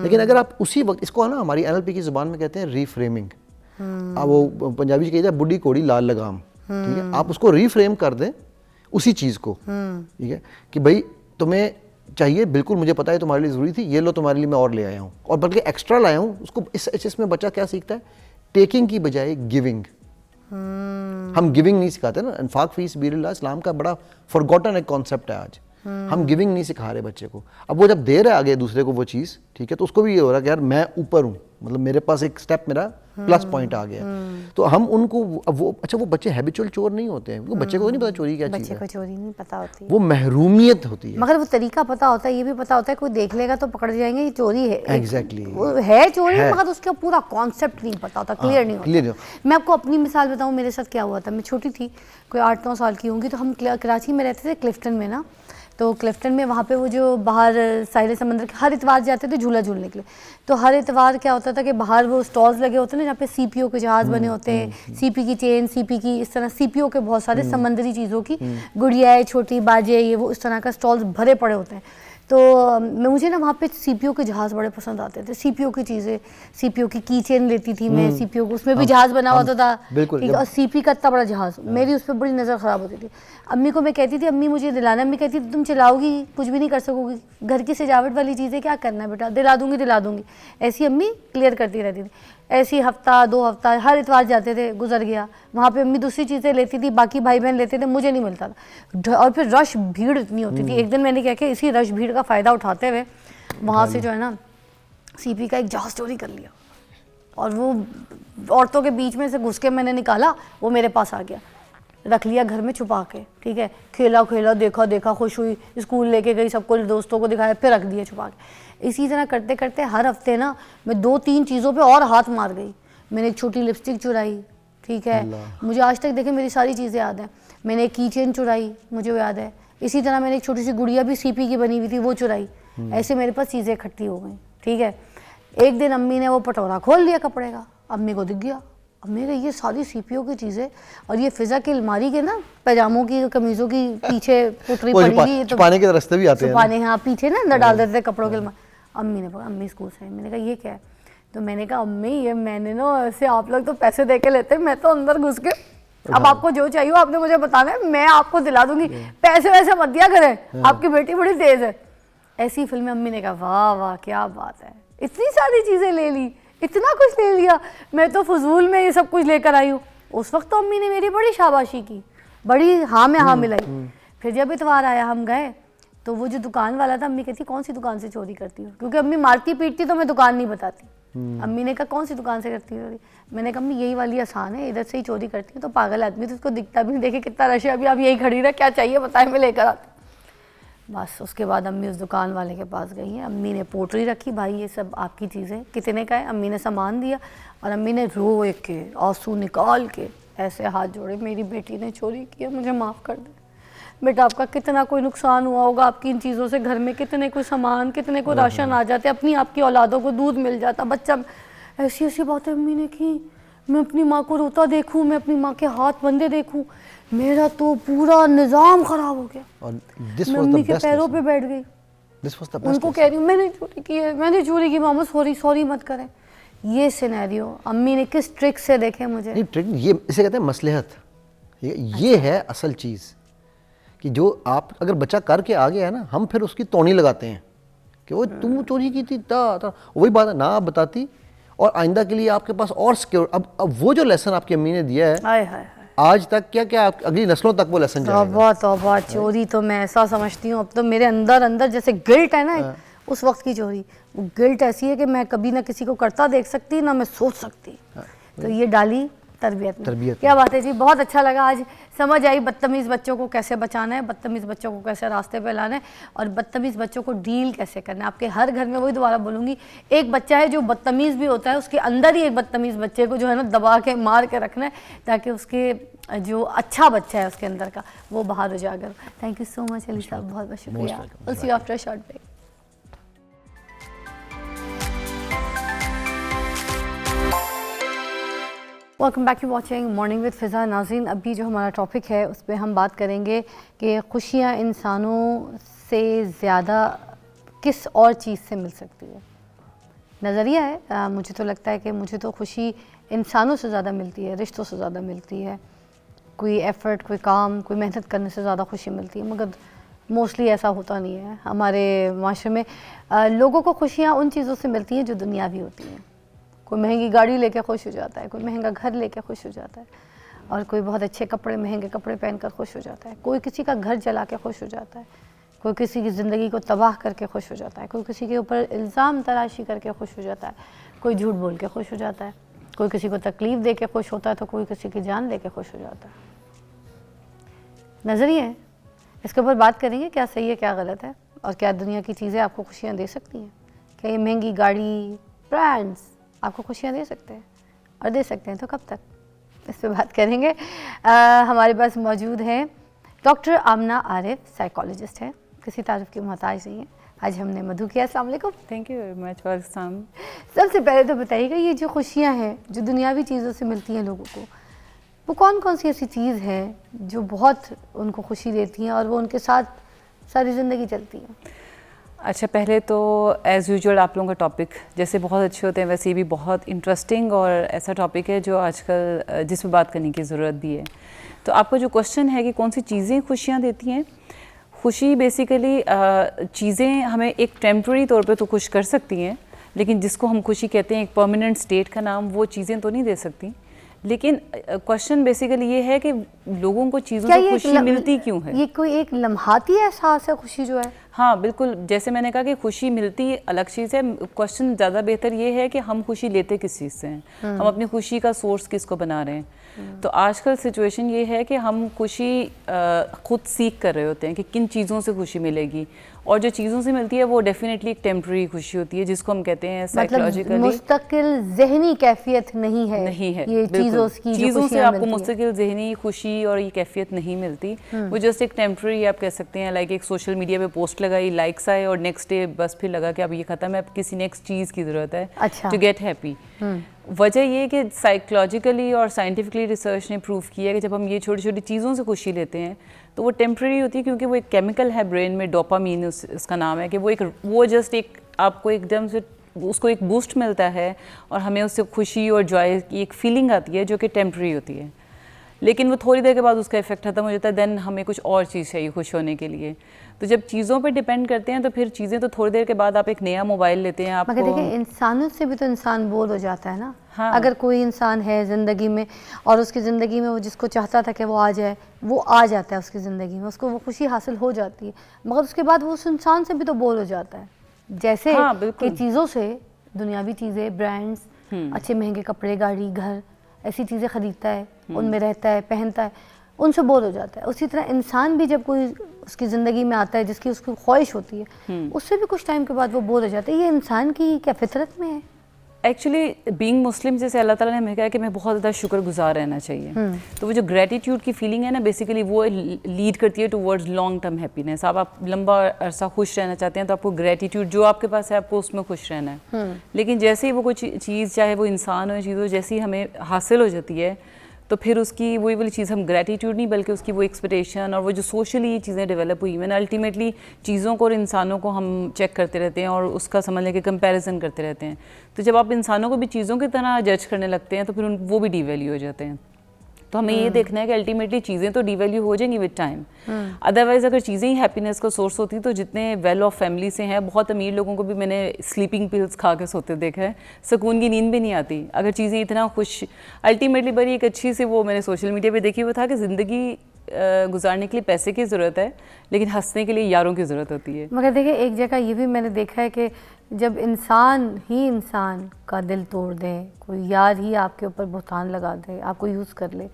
लेकिन अगर आप उसी वक्त इसको, है ना, हमारी NLP की ज़ुबान में कहते हैं रीफ्रेमिंग। अब वो पंजाबी में कहते हैं बुढ़ी कोड़ी लाल लगाम। ठीक है, आप उसको रीफ्रेम कर दें उसी चीज़ को। ठीक है, कि भाई तुम्हें चाहिए, बिल्कुल मुझे पता है तुम्हारे लिए ज़रूरी थी, ये लो तुम्हारे लिए मैं और ले आया हूँ, और बल्कि एक्स्ट्रा लाया हूँ। उसको इसमें बच्चा क्या सीखता है? टेकिंग की बजाय गिविंग। हम गिविंग नहीं सिखाते ना। इन्फाक फी सबीलिल्लाह इस्लाम का बड़ा फॉरगॉटन एक कॉन्सेप्ट है आज। हम गिविंग नहीं सिखा रहे बच्चे को। अब वो जब दे रहा है आगे दूसरे को वो चीज़, ठीक है, तो उसको भी ये हो रहा है कि यार मैं ऊपर हूँ, मतलब मेरे पास एक स्टेप मेरा प्लस पॉइंट आ गया। तो हम उनको, अब वो अच्छा वो बच्चे हैबिचुअल चोर नहीं होते हैं, क्योंकि बच्चे को नहीं पता चोरी क्या चीज़ बच्चे है, को चोरी नहीं पता होती है, वो महरूमियत होती है। मगर वो तरीका पता होता है, ये भी पता होता है कोई देख लेगा तो पकड़ जाएंगे ये चोरी है। एग्जैक्टली वो है चोरी है। मगर उसका पूरा कॉन्सेप्ट नहीं पता होता, क्लियर नहीं clear होता। मैं आपको अपनी मिसाल बताऊं, मेरे साथ क्या हुआ था। मैं छोटी थी, कोई 8-9 साल की होंगी, तो हम कराची में रहते थे, क्लिफ्टन में ना। तो क्लिफ्टन में वहाँ पे वो जो बाहर साहिल समंदर के हर इतवार जाते थे झूला झूलने के लिए। तो हर इतवार क्या होता था कि बाहर वो स्टॉल्स लगे होते हैं ना, जहाँ पे CPO के जहाज़ बने होते हैं, CP की चेन, CP की इस तरह CPO के बहुत सारे समंदरी चीज़ों की गुड़ियाएँ, छोटी बाजे, ये वो इस तरह का स्टॉल्स भरे पड़े होते हैं। तो मुझे ना वहाँ पे CPO के जहाज़ बड़े पसंद आते थे, CPO की चीज़ें, CPO की की चेन लेती थी मैं, CPO को, उसमें भी जहाज़ बना होता था, बिल्कुल, ठीक है, और CP का इतना बड़ा जहाज़, मेरी उस पर बड़ी नज़र ख़राब होती थी। अम्मी को मैं कहती थी अम्मी मुझे दिलाना, अम्मी कहती थी तुम चलाओगी कुछ भी नहीं कर सकोगी, घर की सजावट वाली चीज़ें क्या करना है बेटा, दिला दूंगी। ऐसी अम्मी क्लियर करती रहती थी। ऐसी हफ्ता 2 हफ्ता हर इतवार जाते थे, गुजर गया। वहाँ पे अम्मी दूसरी चीज़ें लेती थी, बाकी भाई बहन लेते थे, मुझे नहीं मिलता था। और फिर रश भीड़ इतनी होती थी। एक दिन मैंने क्या किया, इसी रश भीड़ का फ़ायदा उठाते हुए वहाँ से जो है ना CP का एक जहाज़ चोरी कर लिया, और वो औरतों के बीच में से घुस के मैंने निकाला, वो मेरे पास आ गया, रख लिया घर में छुपा के। ठीक है, खेला देखा, खुश हुई, स्कूल लेके गई, सबको दोस्तों को दिखाया, फिर रख दिया छुपा के। इसी तरह करते करते हर हफ्ते ना मैं 2-3 चीज़ों पे और हाथ मार गई। मैंने एक छोटी लिपस्टिक चुराई, ठीक है, मुझे आज तक देखे मेरी सारी चीज़ें याद हैं। मैंने एक की चेन चुराई, मुझे वो याद है। इसी तरह मैंने एक छोटी सी गुड़िया भी CP की बनी हुई थी, वो चुराई। ऐसे मेरे पास चीज़ें इकट्ठी हो गई। ठीक है, एक दिन अम्मी ने वो पटोरा खोल लिया कपड़े का, अम्मी को दिख गया। अम्मी ने ये सारी CPO की चीज़ें, और ये फिज़ा की अलमारी के ना पैजामों की, कमीज़ों की पीछे पुटरी पड़ी हुई, तो छुपाने के रास्ते भी आते हैं, छुपाने, हाँ, पीछे ना अंदर डाल देते थे कपड़ों के अलमारी। अम्मी ने बोला, अम्मी स्कूल से, मैंने कहा ये क्या है? तो मैंने कहा अम्मी ये मैंने ना ऐसे, आप लोग तो पैसे दे के लेते, मैं तो अंदर घुस के, अब आपको जो चाहिए आपने मुझे बताना है, मैं आपको दिला दूंगी, पैसे वैसे मत दिया करें, आपकी बेटी बड़ी तेज है। ऐसी फिल्में। अम्मी ने कहा वाह वाह क्या बात है, इतनी सारी चीज़ें ले ली, इतना कुछ ले लिया, मैं तो फजूल में ये सब कुछ लेकर आई हूँ। उस वक्त तो अम्मी ने मेरी बड़ी शाबाशी की, बड़ी हाँ में हाँ मिलाई। फिर जब इतवार आया, हम गए, तो वो जो दुकान वाला था, अम्मी कहती कौन सी दुकान से चोरी करती हो, क्योंकि अम्मी मारती पीटती तो मैं दुकान नहीं बताती। अम्मी ने कहा कौन सी दुकान से करती हो? मैंने कहा अम्मी यही वाली आसान है, इधर से ही चोरी करती हूँ। तो पागल आदमी तो उसको दिखता भी नहीं, देखे कितना रश है, अभी आप यही खड़ी रहे, क्या चाहिए बताए, मैं लेकर आती। बस उसके बाद अम्मी उस दुकान वाले के पास गई हैं, अम्मी ने पोटरी रखी, भाई ये सब आपकी चीज़ें, कितने का है? अम्मी ने सामान दिया, और अम्मी ने रो के आंसू निकाल के ऐसे हाथ जोड़े, मेरी बेटी ने चोरी किया, मुझे माफ़ कर दे बेटा, आपका कितना कोई नुकसान हुआ होगा, आपकी इन चीज़ों से घर में कितने कोई सामान, कितने कोई राशन आ जाते, अपनी आपकी औलादों को दूध मिल जाता, बच्चा। ऐसी ऐसी बातें अम्मी ने की। मैं अपनी माँ को रोता देखूँ, मैं अपनी माँ के हाथ बंधे देखूँ, मेरा तो पूरा निज़ाम ख़राब हो गया। और मैं अम्मी के पैरों पे बैठ गई, उनको कह रही हूँ मैंने चोरी की है, मैंने चोरी की, मामा सॉरी मत करें। ये सिनेरियो अम्मी ने किस ट्रिक से देखे मुझे। नहीं ट्रिक, ये इसे कहते हैं मसलहत। ये है असल चीज़, कि जो आप अगर बच्चा करके आ गया है ना, हम फिर उसकी तौनी लगाते हैं कि वो तुम चोरी की थी वही बात है ना, आप बताती और आइंदा के लिए आपके पास और सिक्योर। अब वो जो लेसन आपकी अम्मी ने दिया है हाय हाय आज तक, क्या क्या अगली नस्लों तक वो लेसन जाएगा। तौबा तौबा, चोरी तो मैं ऐसा समझती हूँ अब तो मेरे अंदर अंदर जैसे गिल्ट है ना उस वक्त की चोरी, वो गिल्ट ऐसी है कि मैं कभी ना किसी को करता देख सकती ना मैं सोच सकती। तो ये डाली तरबियत में। क्या बात है जी, बहुत अच्छा लगा, आज समझ आई बदतमीज़ बच्चों को कैसे बचाना है, बदतमीज़ बच्चों को कैसे रास्ते पे लाना है और बदतमीज़ बच्चों को डील कैसे करना है। आपके हर घर में, वही दोबारा बोलूँगी, एक बच्चा है जो बदतमीज़ भी होता है, उसके अंदर ही एक बदतमीज़ बच्चे को जो है ना दबा के मार के रखना है ताकि उसके जो अच्छा बच्चा है उसके अंदर का वो बाहर उजागर। Thank you so much Ali साहब, बहुत बहुत शुक्रिया। Will see you after a short break. Welcome back, you watching morning with Fiza. नाज़रीन, अभी जो हमारा टॉपिक है उस पर हम बात करेंगे कि खुशियाँ इंसानों से ज़्यादा किस और चीज़ से मिल सकती है। नज़रिया है, मुझे तो लगता है कि मुझे तो खुशी इंसानों से ज़्यादा मिलती है, रिश्तों से ज़्यादा मिलती है। कोई एफ़र्ट, कोई काम, कोई मेहनत करने से ज़्यादा खुशी मिलती है, मगर मोस्टली ऐसा होता नहीं है। हमारे माशरे में लोगों को खुशियाँ उन चीज़ों से मिलती हैं जो दुनियावी होती हैं। कोई महंगी गाड़ी लेके खुश हो जाता है, कोई महंगा घर लेके खुश हो जाता है और कोई बहुत अच्छे कपड़े, महंगे कपड़े पहनकर खुश हो जाता है। कोई किसी का घर जला के खुश हो जाता है, कोई किसी की ज़िंदगी को तबाह करके खुश हो जाता है, कोई किसी के ऊपर इल्ज़ाम तराशी करके खुश हो जाता है, कोई झूठ बोल के खुश हो जाता है, कोई किसी को तकलीफ़ दे के खुश होता है तो कोई किसी की जान दे के खुश हो जाता है। नज़रिए हैं, इसके ऊपर बात करेंगे क्या सही है क्या गलत है और क्या दुनिया की चीज़ें आपको खुशियाँ दे सकती हैं। क्या ये महंगी गाड़ी, ब्रांड्स आपको खुशियाँ दे सकते हैं और दे सकते हैं तो कब तक, इस पर बात करेंगे। हमारे पास मौजूद हैं डॉक्टर आमना आरिफ, साइकोलॉजिस्ट हैं, किसी तारीफ की मोहताज नहीं है। आज हमने मधु किया। अस्सलाम वालेकुम। Thank you very much for some. सबसे पहले तो बताइएगा, ये जो खुशियाँ हैं जो दुनियावी चीज़ों से मिलती हैं लोगों को, वो कौन कौन सी ऐसी चीज़ है जो बहुत उनको खुशी देती हैं और वो उनके साथ सारी ज़िंदगी चलती है। अच्छा, पहले तो एज़ यूजुअल आप लोगों का टॉपिक जैसे बहुत अच्छे होते हैं वैसे ये भी बहुत इंटरेस्टिंग और ऐसा टॉपिक है जो आजकल जिस पर बात करने की ज़रूरत भी है। तो आपका जो क्वेश्चन है कि कौन सी चीज़ें खुशियाँ देती हैं, खुशी बेसिकली चीज़ें हमें एक टेम्प्रेरी तौर पे तो खुश कर सकती हैं, लेकिन जिसको हम खुशी कहते हैं एक परमानेंट स्टेट का नाम, वो चीज़ें तो नहीं दे सकती। लेकिन क्वेश्चन बेसिकली ये है कि लोगों को चीज़ों से खुशी मिलती क्यों है। ये कोई एक लम्हाती एहसास है खुशी जो है? हाँ बिल्कुल, जैसे मैंने कहा कि खुशी मिलती अलग चीज़ है, क्वेश्चन ज़्यादा बेहतर ये है कि हम खुशी लेते किस चीज़ से हैं, हम अपनी खुशी का सोर्स किसको बना रहे हैं। तो आजकल सिचुएशन ये है कि हम खुशी खुद सीख कर रहे होते हैं कि किन चीज़ों से खुशी मिलेगी, और जो चीज़ों से मिलती है वो डेफिनेटली एक टेम्प्रेरी खुशी होती है जिसको हम कहते हैं साइकोलॉजिकली मुस्तकिल ज़हनी कैफियत नहीं है ये चीज़ों से आपको मुस्तकिल ज़हनी खुशी और ये कैफियत नहीं मिलती। वो जस्ट एक टेम्प्रेरी आप कह सकते हैं, लाइक एक सोशल मीडिया पे पोस्ट लगाई, लाइक्स आए और नेक्स्ट डे बस फिर लगा कि अब ये ख़त्म है, अब किसी नेक्स्ट चीज़ की ज़रूरत है टू गेट हैप्पी। वजह ये कि साइकोलॉजिकली और साइंटिफिकली रिसर्च ने प्रूव किया है कि जब हम ये छोटी छोटी चीज़ों से खुशी लेते हैं तो वो टेम्प्रेरी होती है, क्योंकि वो एक केमिकल है ब्रेन में, डोपामीन उसका नाम है, कि वो जस्ट एक आपको एकदम से उसको एक बूस्ट मिलता है और हमें उससे खुशी और जॉय की एक फीलिंग आती है जो कि टेम्प्रेरी होती है। लेकिन वो थोड़ी देर के बाद उसका इफेक्ट खत्म हो जाता है, देन हमें कुछ और चीज़ चाहिए खुश होने के लिए। तो जब चीज़ों पे डिपेंड करते हैं तो फिर चीज़ें तो थोड़ी देर के बाद आप एक नया मोबाइल लेते हैं आपको, मगर देखिए इंसानों से भी तो इंसान बोर हो जाता है ना। हाँ। अगर कोई इंसान है ज़िंदगी में और उसकी ज़िंदगी में वो जिसको चाहता था कि वो आ जाए, वो आ जाता है उसकी ज़िंदगी में, उसको वो खुशी हासिल हो जाती है, मगर उसके बाद वो उस इंसान से भी तो बोर हो जाता है। जैसे कि चीज़ों से, दुनियावी चीज़ें, ब्रांड्स, अच्छे महंगे कपड़े, गाड़ी, घर, ऐसी चीज़ें ख़रीदता है, उनमें रहता है, पहनता है, उनसे बोर हो जाता है। उसी तरह इंसान भी जब कोई उसकी ज़िंदगी में आता है जिसकी उसकी ख्वाहिश होती है, उससे भी कुछ टाइम के बाद वो बोर हो जाता है। ये इंसान की क्या फितरत में है? एक्चुअली बीइंग मुस्लिम, जैसे अल्लाह ताला ने हमें कहा कि मैं बहुत ज़्यादा शुक्रगुजार रहना चाहिए, तो वो जो ग्रेटिट्यूड की फीलिंग है ना, बेसिकली वो लीड करती है टुवर्ड्स लॉन्ग टर्म हैप्पीनेस। आप लंबा अरसा खुश रहना चाहते हैं तो आपको ग्रेटिट्यूड जो आपके पास है आपको उसमें खुश रहना है। लेकिन जैसे ही वो कोई चीज़, चाहे वो इंसान हो, चीज़ हो, जैसी हमें हासिल हो जाती है तो फिर उसकी वही वाली चीज़, हम ग्रेटिट्यूड नहीं बल्कि उसकी वो एक्सपेक्टेशन और वो जो सोशली ये चीज़ें डेवलप हुई हैं, अल्टीमेटली चीज़ों को और इंसानों को हम चेक करते रहते हैं और उसका समझ लेके कंपैरिजन करते रहते हैं। तो जब आप इंसानों को भी चीज़ों की तरह जज करने लगते हैं तो फिर वो भी डिवैल्यू हो जाते हैं। तो हमें ये देखना है कि अल्टीमेटली चीज़ें तो डिवैल्यू हो जाएंगी विद टाइम। अदरवाइज अगर चीज़ें ही हैप्पीनेस का सोर्स होती तो जितने वेल ऑफ फैमिली से हैं, बहुत अमीर लोगों को भी मैंने स्लीपिंग पिल्स खा के सोते देखा है, सुकून की नींद भी नहीं आती अगर चीज़ें इतना खुश। अल्टीमेटली बड़ी एक अच्छी सी वो मैंने सोशल मीडिया पे देखी, वो था कि ज़िंदगी गुजारने के लिए पैसे की ज़रूरत है, लेकिन हंसने के लिए यारों की ज़रूरत होती है। मगर देखिए एक जगह ये भी मैंने देखा है कि जब इंसान ही इंसान का दिल तोड़ दे, कोई यार ही आपके ऊपर बुहतान लगा दे, आपको यूज़ कर ले,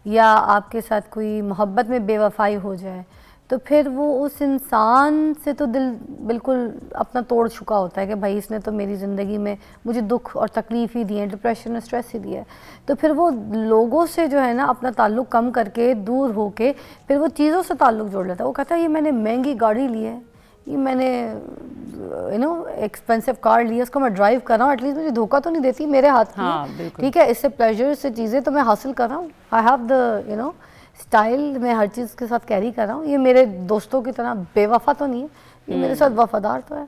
या आपके साथ कोई मोहब्बत में बेवफाई हो जाए, तो फिर वो उस इंसान से तो दिल बिल्कुल अपना तोड़ चुका होता है कि भाई इसने तो मेरी ज़िंदगी में मुझे दुख और तकलीफ़ ही दी है, डिप्रेशन और स्ट्रेस ही दिया है। तो फिर वो लोगों से जो है ना अपना ताल्लुक़ कम करके दूर होके फिर वो चीज़ों से ताल्लुक़ जोड़ लेता है। वो कहता है ये मैंने महंगी गाड़ी ली है, ये मैंने एक्सपेंसिव कार ली है, उसको मैं ड्राइव कर रहा हूँ, एटलीस्ट मुझे धोखा तो नहीं देती, मेरे हाथ में हाँ, ठीक है, इससे प्लेजर से चीज़ें तो मैं हासिल कर रहा हूँ, आई हैव द स्टाइल, मैं हर चीज़ के साथ कैरी कर रहा हूँ, ये मेरे दोस्तों की तरह बेवफा तो नहीं है, ये मेरे साथ वफादार तो है।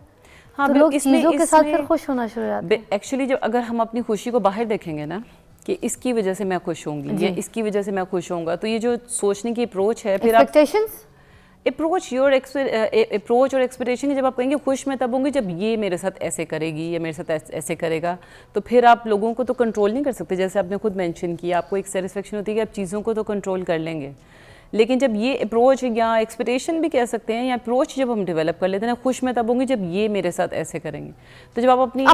हाँ, तो लोग चीज़ों के साथ फिर खुश होना शुरू हो जाते हैं। एक्चुअली जब अगर हम अपनी खुशी को बाहर देखेंगे ना कि इसकी वजह से मैं खुश होंगी या इसकी वजह से मैं खुश होऊंगा, तो ये जो सोचने की अप्रोच है, फिर आप अप्रोच और एक्सपेक्टेशन, जब आप कहेंगे खुश मैं तब होंगी जब ये मेरे साथ ऐसे करेगी या मेरे साथ ऐसे करेगा, तो फिर आप लोगों को तो कंट्रोल नहीं कर सकते। जैसे आपने खुद मेंशन किया, आपको एक सेटिस्फेक्शन होती है कि आप चीज़ों को तो कंट्रोल कर लेंगे, लेकिन जब ये अप्रोच या एक्सपेक्टेशन भी कह सकते हैं, या अप्रोच जब हम डेवलप कर लेते हैं ना, खुश मैं तब होंगी जब ये मेरे साथ ऐसे करेंगे, तो जब आप अपनी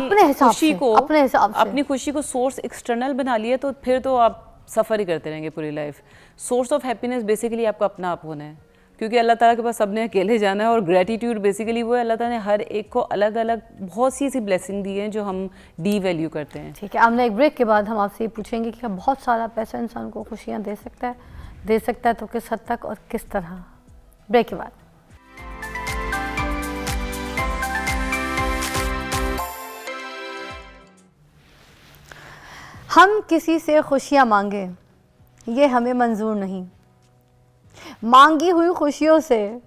खुशी को सोर्स एक्सटर्नल बना लिए, तो फिर तो आप सफ़र ही करते रहेंगे पूरी life. Source of happiness basically आपका अपना आप होना है, क्योंकि अल्लाह ताला के पास सबने अकेले जाना है, और ग्रेटिट्यूड बेसिकली वो है, अल्लाह ताला ने हर एक को अलग अलग बहुत सी ऐसी ब्लेसिंग दी है जो हम डी वैल्यू करते हैं। ठीक है, हमने एक ब्रेक के बाद हम आपसे ये पूछेंगे कि बहुत सारा पैसा इंसान को खुशियाँ दे सकता है तो किस हद तक और किस तरह। ब्रेक के बाद। हम किसी से खुशियाँ मांगे ये हमें मंजूर नहीं, मांगी हुई खुशियों से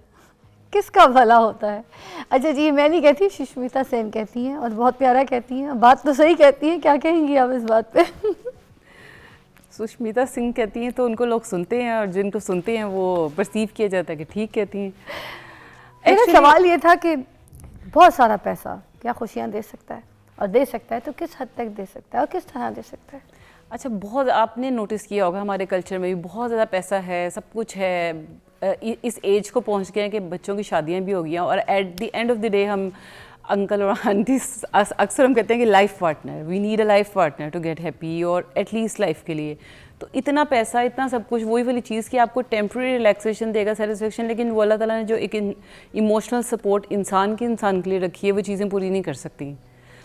किसका भला होता है। अच्छा जी, मैं नहीं कहती, सुष्मिता सेन कहती हैं और बहुत प्यारा कहती हैं, बात तो सही कहती हैं, क्या कहेंगी आप इस बात पे? सुष्मिता सिंह कहती हैं तो उनको लोग सुनते हैं, और जिनको सुनते हैं वो परसीव किया जाता है कि ठीक कहती हैं। मेरा सवाल ये था कि बहुत सारा पैसा क्या खुशियाँ दे सकता है, और दे सकता है तो किस हद तक दे सकता है और किस तरह दे सकता है? अच्छा, बहुत आपने नोटिस किया होगा हमारे कल्चर में भी बहुत ज़्यादा पैसा है, सब कुछ है, इस एज को पहुंच गए हैं कि बच्चों की शादियां भी हो गई हैं, और at the end of the day हम अंकल और आंटी अक्सर हम कहते हैं कि life partner, we need a life partner to get happy, और एटलीस्ट लाइफ के लिए। तो इतना पैसा, इतना सब कुछ, वही वाली चीज़ कि आपको टेम्प्रेरी रिलैक्सेशन देगा, सेटिस्फेक्शन, लेकिन वो अल्लाह ताला ने जो एक इमोशनल सपोर्ट इंसान के लिए रखी है, वो चीज़ें पूरी नहीं कर सकती।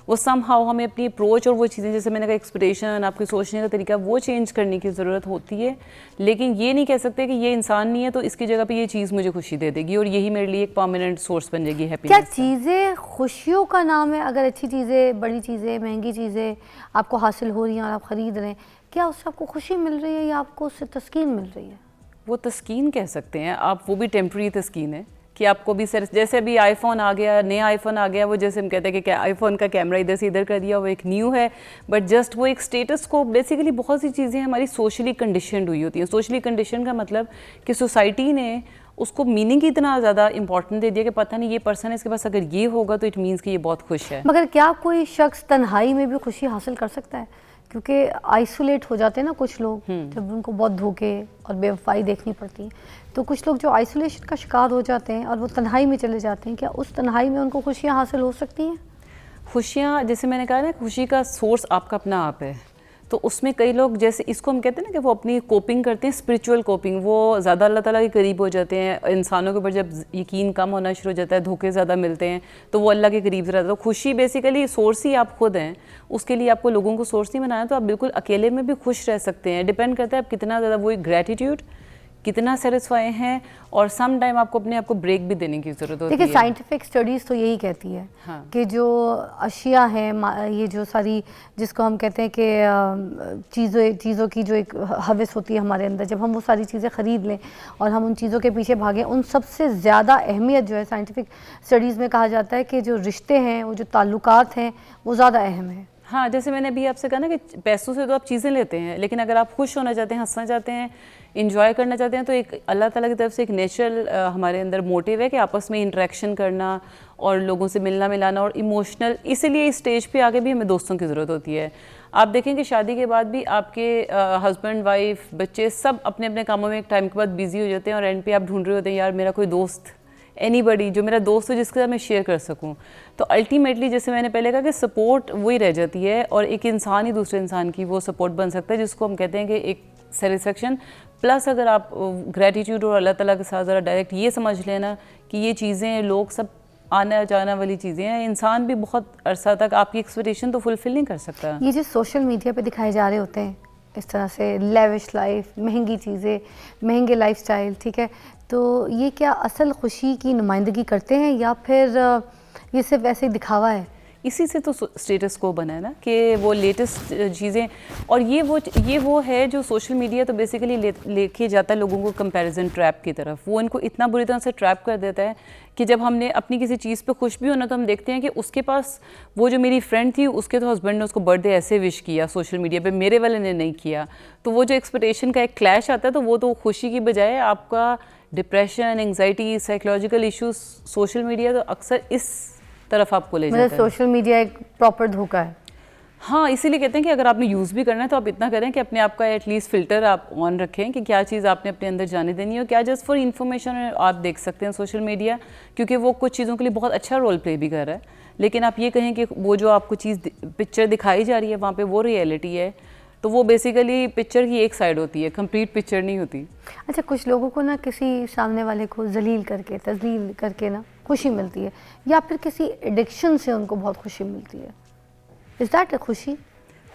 वो समहाउ हमें अपनी अप्रोच और वो चीज़ें, जैसे मैंने कहा एक्सपेक्टेशन, आपके सोचने का तरीका, वो चेंज करने की ज़रूरत होती है। लेकिन ये नहीं कह सकते कि ये इंसान नहीं है तो इसकी जगह पे ये चीज़ मुझे खुशी दे देगी और यही मेरे लिए एक परमानेंट सोर्स बन जाएगी हैप्पीनेस। क्या चीज़ें खुशियों का नाम है? अगर अच्छी चीज़ें, बड़ी चीज़ें, महंगी चीज़ें आपको हासिल हो रही हैं और आप ख़रीद रहे हैं, क्या उससे आपको खुशी मिल रही है या आपको उससे तस्कीन मिल रही है? वो तस्कीन कह सकते हैं आप, वो भी टेम्प्रेरी तस्कीन है कि आपको भी सर, जैसे अभी आईफोन आ गया, नया आईफोन आ गया, वो जैसे हम कहते हैं कि आईफोन का कैमरा इधर से इधर कर दिया, वो एक न्यू है, बट जस्ट वो एक स्टेटस को, बेसिकली बहुत सी चीज़ें हमारी सोशली कंडीशनड हुई होती हैं। सोशली कंडीशन का मतलब कि सोसाइटी ने उसको मीनिंग इतना ज़्यादा इंपॉर्टेंट दे दिया कि पता नहीं ये पर्सन है, इसके पास अगर ये होगा तो इट मीन्स कि ये बहुत खुश है। मगर क्या कोई शख्स तन्हाई में भी खुशी हासिल कर सकता है? क्योंकि आइसोलेट हो जाते हैं ना कुछ लोग, जब उनको बहुत धोखे और बेवफाई देखनी पड़ती है, तो कुछ लोग जो आइसोलेशन का शिकार हो जाते हैं और वो तन्हाई में चले जाते हैं, क्या उस तन्हाई में उनको खुशियाँ हासिल हो सकती हैं? खुशियाँ, जैसे मैंने कहा ना, खुशी का सोर्स आपका अपना आप है, तो उसमें कई लोग, जैसे इसको हम कहते हैं ना कि वो अपनी कोपिंग करते हैं, स्पिरिचुअल कोपिंग, वो ज़्यादा अल्लाह ताला के करीब हो जाते हैं। इंसानों के ऊपर जब यकीन कम होना शुरू हो जाता है, धोखे ज़्यादा मिलते हैं, तो वो अल्लाह के करीब रहता है। तो खुशी बेसिकली सोर्स ही आप खुद हैं, उसके लिए आपको लोगों को सोर्स नहीं बनाना, तो आप बिल्कुल अकेले में भी खुश रह सकते हैं। डिपेंड करता है आप कितना ज़्यादा वो ग्रेटिट्यूड, कितना सेटिस्फाई हैं, और सम टाइम आपको अपने आप को ब्रेक भी देने की ज़रूरत होती है। देखिए, साइंटिफिक स्टडीज़ तो यही कहती है कि जो अशिया हैं, ये जो सारी, जिसको हम कहते हैं कि चीज़ों की जो एक हवस होती है हमारे अंदर, जब हम वो सारी चीज़ें ख़रीद लें और हम उन चीज़ों के पीछे भागें, उन सबसे ज़्यादा अहमियत जो है साइंटिफिक स्टडीज़ में कहा जाता है कि जो रिश्ते हैं, वो जो ताल्लुकात हैं, वो ज़्यादा अहम है। हाँ, जैसे मैंने अभी आपसे कहा ना कि पैसों से तो आप चीज़ें लेते हैं, लेकिन अगर आप खुश होना चाहते हैं, हंसना चाहते हैं, इंजॉय करना चाहते हैं, तो एक अल्लाह ताला की तरफ से एक नेचुरल हमारे अंदर मोटिव है कि आपस में इंटरेक्शन करना और लोगों से मिलना मिलाना और इमोशनल। इसीलिए इस स्टेज पे आगे भी हमें दोस्तों की ज़रूरत होती है। आप देखें कि शादी के बाद भी आपके हस्बैंड वाइफ बच्चे सब अपने अपने कामों में एक टाइम के बाद बिजी हो जाते हैं और एंड पे आप ढूंढ रहे होते हैं यार मेरा कोई दोस्त, एनीबडी जो मेरा दोस्त हो जिसके साथ मैं शेयर कर सकूं। तो अल्टीमेटली जैसे मैंने पहले कहा कि सपोर्ट वही रह जाती है और एक इंसान ही दूसरे इंसान की वो सपोर्ट बन सकता है, जिसको हम कहते हैं कि एक सेटिस्फेक्शन प्लस। अगर आप ग्रेटिट्यूड और अल्लाह ताला के साथ ज़रा डायरेक्ट ये समझ लेना कि ये चीज़ें लोग सब आना जाना वाली चीज़ें हैं, इंसान भी बहुत अरसा तक आपकी एक्सपेक्टेशन तो फुलफिल नहीं कर सकता। ये जो सोशल मीडिया पे दिखाए जा रहे होते हैं इस तरह से लेविश लाइफ, महंगी चीज़ें, महंगे लाइफस्टाइल, ठीक है, तो ये क्या असल खुशी की नुमाइंदगी करते हैं या फिर ये सिर्फ ऐसे ही दिखावा है? इसी से तो स्टेटस को बना है ना कि वो लेटेस्ट चीज़ें, और ये वो है जो सोशल मीडिया तो बेसिकली लेके जाता है लोगों को कंपैरिजन ट्रैप की तरफ। वो इनको इतना बुरी तरह से ट्रैप कर देता है कि जब हमने अपनी किसी चीज़ पे खुश भी होना तो हम देखते हैं कि उसके पास वो जो मेरी फ्रेंड थी उसके तो हस्बैंड ने उसको बर्थडे ऐसे विश किया सोशल मीडिया पे, मेरे वाले ने नहीं किया। तो वो जो एक्सपेक्टेशन का एक क्लैश आता है तो वो तो खुशी की बजाय आपका depression, anxiety, psychological issues, social media तो अक्सर इस तरफ आपको ले जाता है। सोशल मीडिया एक प्रॉपर धोखा है। हाँ, इसीलिए कहते हैं कि अगर आपने यूज़ भी करना है तो आप इतना करें कि अपने आप का एटलीस्ट फ़िल्टर आप ऑन रखें कि क्या चीज़ आपने अपने अंदर जाने देनी है और क्या जस्ट फॉर इन्फॉर्मेशन आप देख सकते हैं सोशल मीडिया, क्योंकि वो कुछ चीज़ों के लिए बहुत अच्छा रोल प्ले भी कर रहा है। लेकिन आप ये कहें कि वो जो आपको चीज़ पिक्चर दिखाई जा रही है वहाँ पर वो रियलिटी है, तो वो बेसिकली पिक्चर की एक साइड होती है, कंप्लीट पिक्चर नहीं होती। अच्छा, कुछ लोगों को ना किसी सामने वाले को जलील करके, तजलील करके ना खुशी मिलती है, या फिर किसी एडिक्शन से उनको बहुत खुशी मिलती है। इज दैट खुशी?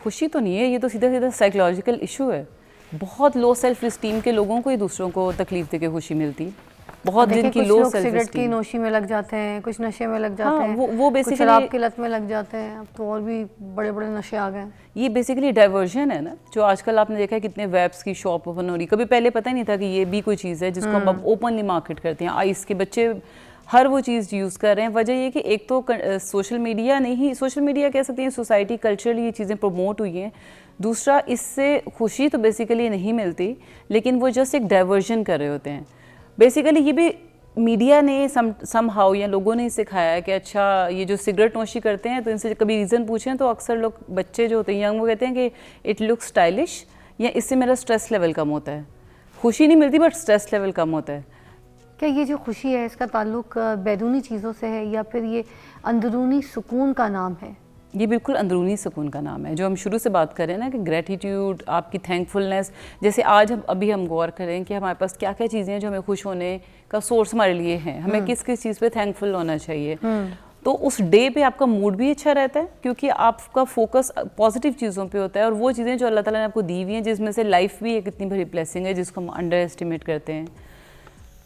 खुशी तो नहीं है, ये तो सीधा सीधा साइकोलॉजिकल इशू है। बहुत लो सेल्फ इस्टीम के लोगों को ही दूसरों को तकलीफ देके खुशी मिलती, बहुत दिन की लो सेल्फ सिगरेट की नोशी में लग जाते हैं, कुछ नशे में लग जाते हैं, वो बेसिकली शराब की लत में लग जाते हैं, अब तो और भी बड़े बड़े नशे आ गए। ये बेसिकली डाइवर्जन है ना, जो आजकल आपने देखा है कितने वेब्स की शॉप ओपन हो रही। कभी पहले पता ही नहीं था कि ये भी कोई चीज़ है जिसको हम अब ओपनली मार्केट करते हैं। आइस के बच्चे हर वो चीज़ यूज़ कर रहे हैं। वजह ये कि एक तो सोशल मीडिया नहीं, सोशल मीडिया कह सकते हैं सोसाइटी कल्चरली ये चीज़ें प्रमोट हुई हैं। दूसरा, इससे खुशी तो बेसिकली नहीं मिलती, लेकिन वो जस्ट एक डाइवर्जन कर रहे होते हैं। बेसिकली ये भी मीडिया ने समहाउ या लोगों ने सिखाया है कि अच्छा ये जो सिगरेट नोशी करते हैं तो इनसे कभी रीज़न पूछें तो अक्सर लोग बच्चे जो होते हैं यंग वो कहते हैं कि इट लुक स्टाइलिश, या इससे मेरा स्ट्रेस लेवल कम होता है। खुशी नहीं मिलती बट स्ट्रेस लेवल कम होता है। क्या ये जो खुशी है इसका ताल्लुक बैरूनी चीज़ों से है या फिर ये अंदरूनी सुकून का नाम है? ये बिल्कुल अंदरूनी सुकून का नाम है, जो हम शुरू से बात कर रहे हैं ना कि ग्रेटिट्यूड, आपकी थैंकफुलनेस। जैसे आज हम गौर करें कि हमारे पास क्या क्या चीज़ें हैं जो हमें खुश होने का सोर्स हमारे लिए हैं, हमें किस किस चीज़ पे थैंकफुल होना चाहिए। तो उस डे पे आपका मूड भी अच्छा रहता है क्योंकि आपका फोकस पॉजिटिव चीज़ों पे होता है, और वो चीज़ें जो अल्लाह ताला ने आपको दी हुई हैं, जिसमें से लाइफ भी एक इतनी बड़ी ब्लेसिंग है जिसको हम अंडर एस्टिमेट करते हैं।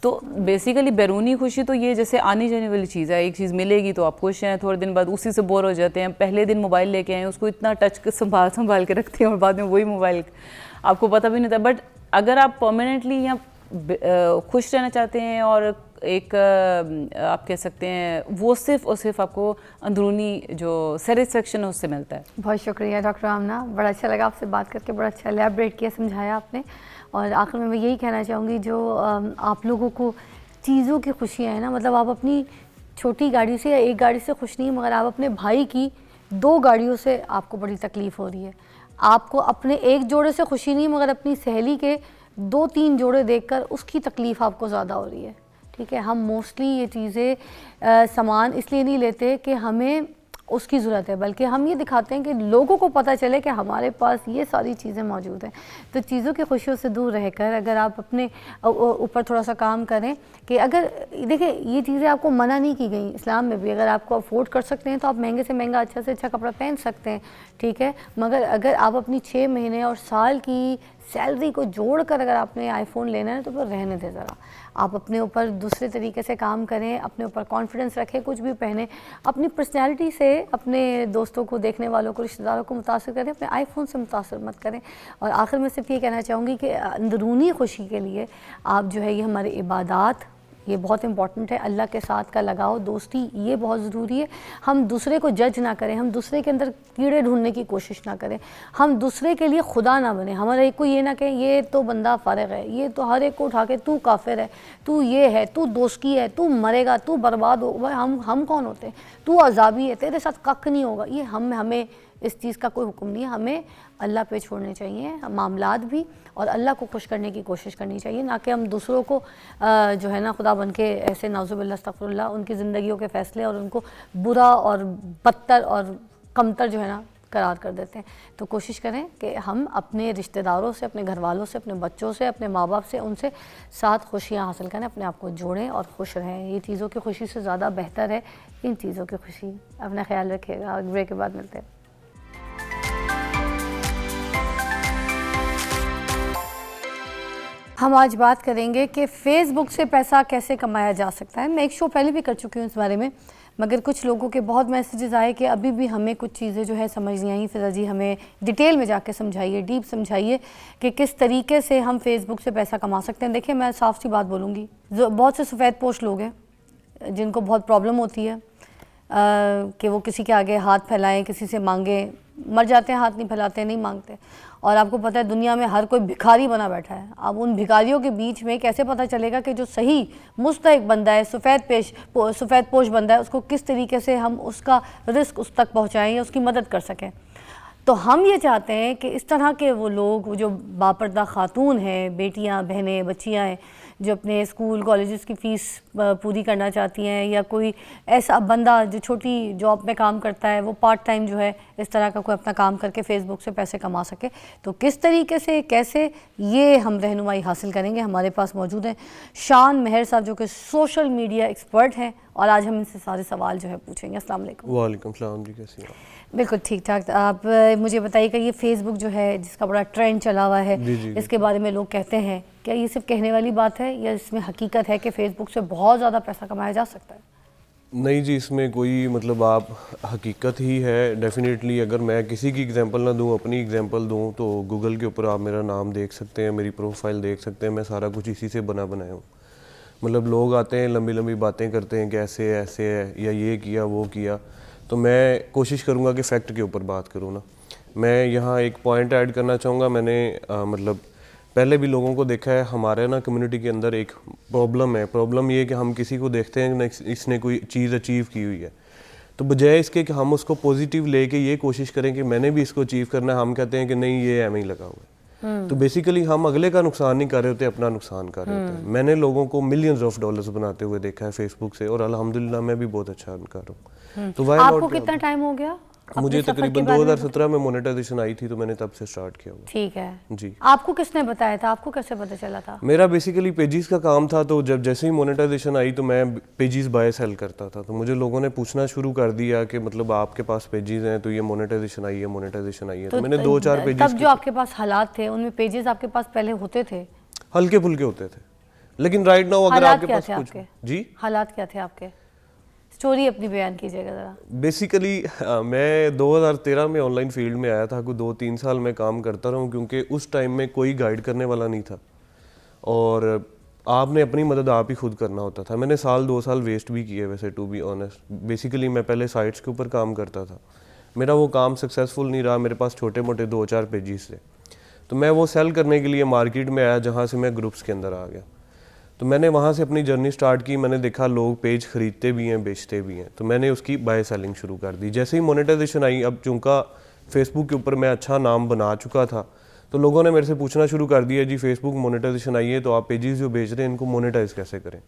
तो बेसिकली बैरूनी खुशी तो ये जैसे आनी जाने वाली चीज़ है, एक चीज़ मिलेगी तो आप खुश हैं, थोड़े दिन बाद उसी से बोर हो जाते हैं। पहले दिन मोबाइल लेके आए, उसको इतना टच संभाल के रखते हैं और बाद में वही मोबाइल आपको पता भी नहीं था। बट अगर आप परमानेंटली या खुश रहना चाहते हैं और एक आप कह सकते हैं वो सिर्फ और सिर्फ आपको अंदरूनी जो सेटिस्फेक्शन है उससे मिलता है। बहुत शुक्रिया डॉक्टर आमना, बड़ा अच्छा लगा आपसे बात करके, बड़ा अच्छा एलैबोरेट किया, समझाया आपने। और आखिर में मैं यही कहना चाहूँगी, जो आप लोगों को चीज़ों की खुशियाँ हैं ना, मतलब आप अपनी छोटी गाड़ी से या एक गाड़ी से खुश नहीं, मगर आप अपने भाई की 2 गाड़ियों से आपको बड़ी तकलीफ़ हो रही है। आपको अपने एक जोड़े से खुशी नहीं, मगर अपनी सहेली के 2-3 जोड़े देखकर उसकी तकलीफ़ आपको ज़्यादा हो रही है। ठीक है, हम मोस्टली ये चीज़ें सामान इसलिए नहीं लेते कि हमें उसकी ज़रूरत है, बल्कि हम ये दिखाते हैं कि लोगों को पता चले कि हमारे पास ये सारी चीज़ें मौजूद हैं। तो चीज़ों की खुशियों से दूर रहकर अगर आप अपने ऊपर थोड़ा सा काम करें कि अगर देखिए ये चीज़ें आपको मना नहीं की गई इस्लाम में भी, अगर आपको अफोर्ड कर सकते हैं तो आप महंगे से महंगा अच्छा से अच्छा कपड़ा पहन सकते हैं, ठीक है, मगर अगर आप अपनी 6 महीने और साल की सैलरी को जोड़कर अगर आपने आईफोन लेना है तो फिर रहने दें ज़रा। आप अपने ऊपर दूसरे तरीके से काम करें, अपने ऊपर कॉन्फिडेंस रखें, कुछ भी पहने, अपनी पर्सनैलिटी से अपने दोस्तों को, देखने वालों को, रिश्तेदारों को मुतासिर करें, अपने आईफोन से मुतासिर मत करें। और आखिर में सिर्फ ये कहना चाहूँगी कि अंदरूनी खुशी के लिए आप जो है ये हमारे इबादात, ये बहुत इंपॉर्टेंट है। अल्लाह के साथ का लगाव, दोस्ती, ये बहुत ज़रूरी है। हम दूसरे को जज ना करें, हम दूसरे के अंदर कीड़े ढूंढने की कोशिश ना करें, हम दूसरे के लिए खुदा ना बने। हमारा एक को ये ना कहें ये तो बंदा फारिग है, ये तो हर एक को उठा के तू काफिर है, तू ये है, तू दोस्ती है, तू मरेगा, तू बर्बाद हो। भाई हम कौन होते हैं? तू अजाबी है, तेरे साथ कख नहीं होगा। ये हमें इस चीज़ का कोई हुक्म नहीं है। हमें अल्लाह पे छोड़ने चाहिए मामलात भी, और अल्लाह को खुश करने की कोशिश करनी चाहिए, ना कि हम दूसरों को जो है ना खुदा बन के ऐसे नाउज़ुबिल्लाह अस्तग़फिरुल्लाह उनकी ज़िंदगियों के फ़ैसले और उनको बुरा और बदतर और कमतर जो है ना करार कर देते हैं। तो कोशिश करें कि हम अपने रिश्तेदारों से, अपने घर वालों से, अपने बच्चों से, अपने माँ बाप से, उनसे साथ खुशियाँ हासिल करें, अपने आप को जोड़ें और खुश रहें। ये चीज़ों की खुशी से ज़्यादा बेहतर है इन चीज़ों की खुशी। अपना ख्याल रखिएगा। ब्रेक के बाद मिलते हैं। हम आज बात करेंगे कि फ़ेसबुक से पैसा कैसे कमाया जा सकता है। मैं एक शो पहले भी कर चुकी हूँ इस बारे में, मगर कुछ लोगों के बहुत मैसेजेस आए कि अभी भी हमें कुछ चीज़ें जो है समझ नहीं आई। फ़िज़ा जी हमें डिटेल में जाके समझाइए, डीप समझाइए कि किस तरीके से हम फ़ेसबुक से पैसा कमा सकते हैं। देखिए, मैं साफ सी बात बोलूँगी, बहुत से सफ़ेद पोश लोग हैं जिनको बहुत प्रॉब्लम होती है कि वो किसी के आगे हाथ फैलाएं, किसी से मांगे, मर जाते हैं, हाथ नहीं फैलाते, नहीं मांगते। और आपको पता है दुनिया में हर कोई भिखारी बना बैठा है। अब उन भिखारियों के बीच में कैसे पता चलेगा कि जो सही मुस्तहिक बंदा है, सफ़ेद पोश बंदा है, उसको किस तरीके से हम उसका रिस्क उस तक पहुँचाएँ या उसकी मदद कर सकें। तो हम ये चाहते हैं कि इस तरह के वो लोग जो बापर्दा खातून हैं, बेटियां, बहनें, बच्चियां हैं, जो अपने स्कूल कॉलेजेस की फ़ीस पूरी करना चाहती हैं, या कोई ऐसा बंदा जो छोटी जॉब में काम करता है, वो पार्ट टाइम जो है इस तरह का कोई अपना काम करके फ़ेसबुक से पैसे कमा सके, तो किस तरीके से, कैसे, ये हम रहनुमाई हासिल करेंगे। हमारे पास मौजूद हैं शान मेहर साहब जो कि सोशल मीडिया एक्सपर्ट हैं, और आज हम इनसे सारे सवाल जो है पूछेंगे। अस्सलाम वालेकुम। वालेकुम सलाम जी, कैसी हैं आप? बिल्कुल ठीक ठाक। आप मुझे बताइए कि ये फ़ेसबुक जो है जिसका बड़ा ट्रेंड चला हुआ है, इसके बारे में लोग कहते हैं, क्या ये सिर्फ कहने वाली बात है या इसमें हकीकत है कि फ़ेसबुक से बहुत ज़्यादा पैसा कमाया जा सकता है? नहीं जी, इसमें कोई मतलब आप हकीकत ही है डेफिनेटली। अगर मैं किसी की एग्जांपल ना दूं, अपनी एग्जांपल दूं, तो गूगल के ऊपर आप मेरा नाम देख सकते हैं, मेरी प्रोफाइल देख सकते हैं। मैं सारा कुछ इसी से बनाया हूँ। मतलब लोग आते हैं, लंबी लंबी बातें करते हैं कि ऐसे ऐसे है या ये किया वो किया, तो मैं कोशिश करूँगा कि फ़ैक्ट के ऊपर बात करूँ ना। मैं यहाँ एक पॉइंट ऐड करना चाहूँगा। मैंने मतलब पहले भी लोगों को देखा है, हमारे ना कम्युनिटी के अंदर एक प्रॉब्लम है। प्रॉब्लम ये है कि हम किसी को देखते हैं कि इसने कोई चीज़ अचीव की हुई है, तो बजाय इसके कि हम उसको पॉजिटिव लेके ये कोशिश करें कि मैंने भी इसको अचीव करना है, हम कहते हैं कि नहीं ये एम ही लगा हुआ है। तो बेसिकली हम अगले का नुकसान नहीं कर रहे होते, अपना नुकसान कर रहे होते हैं। मैंने लोगों को मिलियंस ऑफ डॉलर्स बनाते हुए देखा है फेसबुक से, और अल्हम्दुलिल्लाह मैं भी बहुत अच्छा कर रहा हूँ। तो आपको कितना टाइम हो गया? मुझे तकरीबन 2017 में मोनेटाइजेशन आई थी, तो मैंने तब से स्टार्ट किया हुआ। ठीक है जी। आपको किसने बताया था? आपको कैसे पता चला था? मेरा बेसिकली पेजेस का काम था, तो जब जैसे ही मोनेटाइजेशन आई तो मैं पेजेस बाय सेल करता था। तो मुझे लोगों ने पूछना शुरू कर दिया कि मतलब आपके पास पेजेस हैं तो ये मोनेटाइजेशन आई है, मोनेटाइजेशन आई है। तो मैंने 2-4 पेजेस, तब जो आपके पास हालात थे उनमें पेजेस आपके पास पहले होते थे? हल्के फुल्के होते थे, लेकिन राइट नाउ अगर आपके पास कुछ जी हालात क्या थे आपके? स्टोरी अपनी बयान कीजिएगा ज़रा। बेसिकली मैं 2013 में ऑनलाइन फील्ड में आया था। कोई 2-3 साल मैं काम करता रहा हूँ, क्योंकि उस टाइम में कोई गाइड करने वाला नहीं था और आपने अपनी मदद आप ही खुद करना होता था। मैंने 1-2 साल वेस्ट भी किए वैसे, टू बी ऑनेस्ट। बेसिकली मैं पहले साइट्स के ऊपर काम करता था, मेरा वो काम सक्सेसफुल नहीं रहा। मेरे पास छोटे मोटे 2-4 पेजेस थे, तो मैं वो सेल करने के लिए मार्केट में आया, जहाँ से मैं ग्रुप्स के अंदर आ गया। तो मैंने वहाँ से अपनी जर्नी स्टार्ट की। मैंने देखा लोग पेज खरीदते भी हैं, बेचते भी हैं, तो मैंने उसकी बाय सेलिंग शुरू कर दी। जैसे ही मोनेटाइजेशन आई, अब चूँकि फेसबुक के ऊपर मैं अच्छा नाम बना चुका था, तो लोगों ने मेरे से पूछना शुरू कर दिया, जी फेसबुक मोनेटाइजेशन आई है तो आप पेजेस जो बेच रहे हैं इनको मोनेटाइज कैसे करें।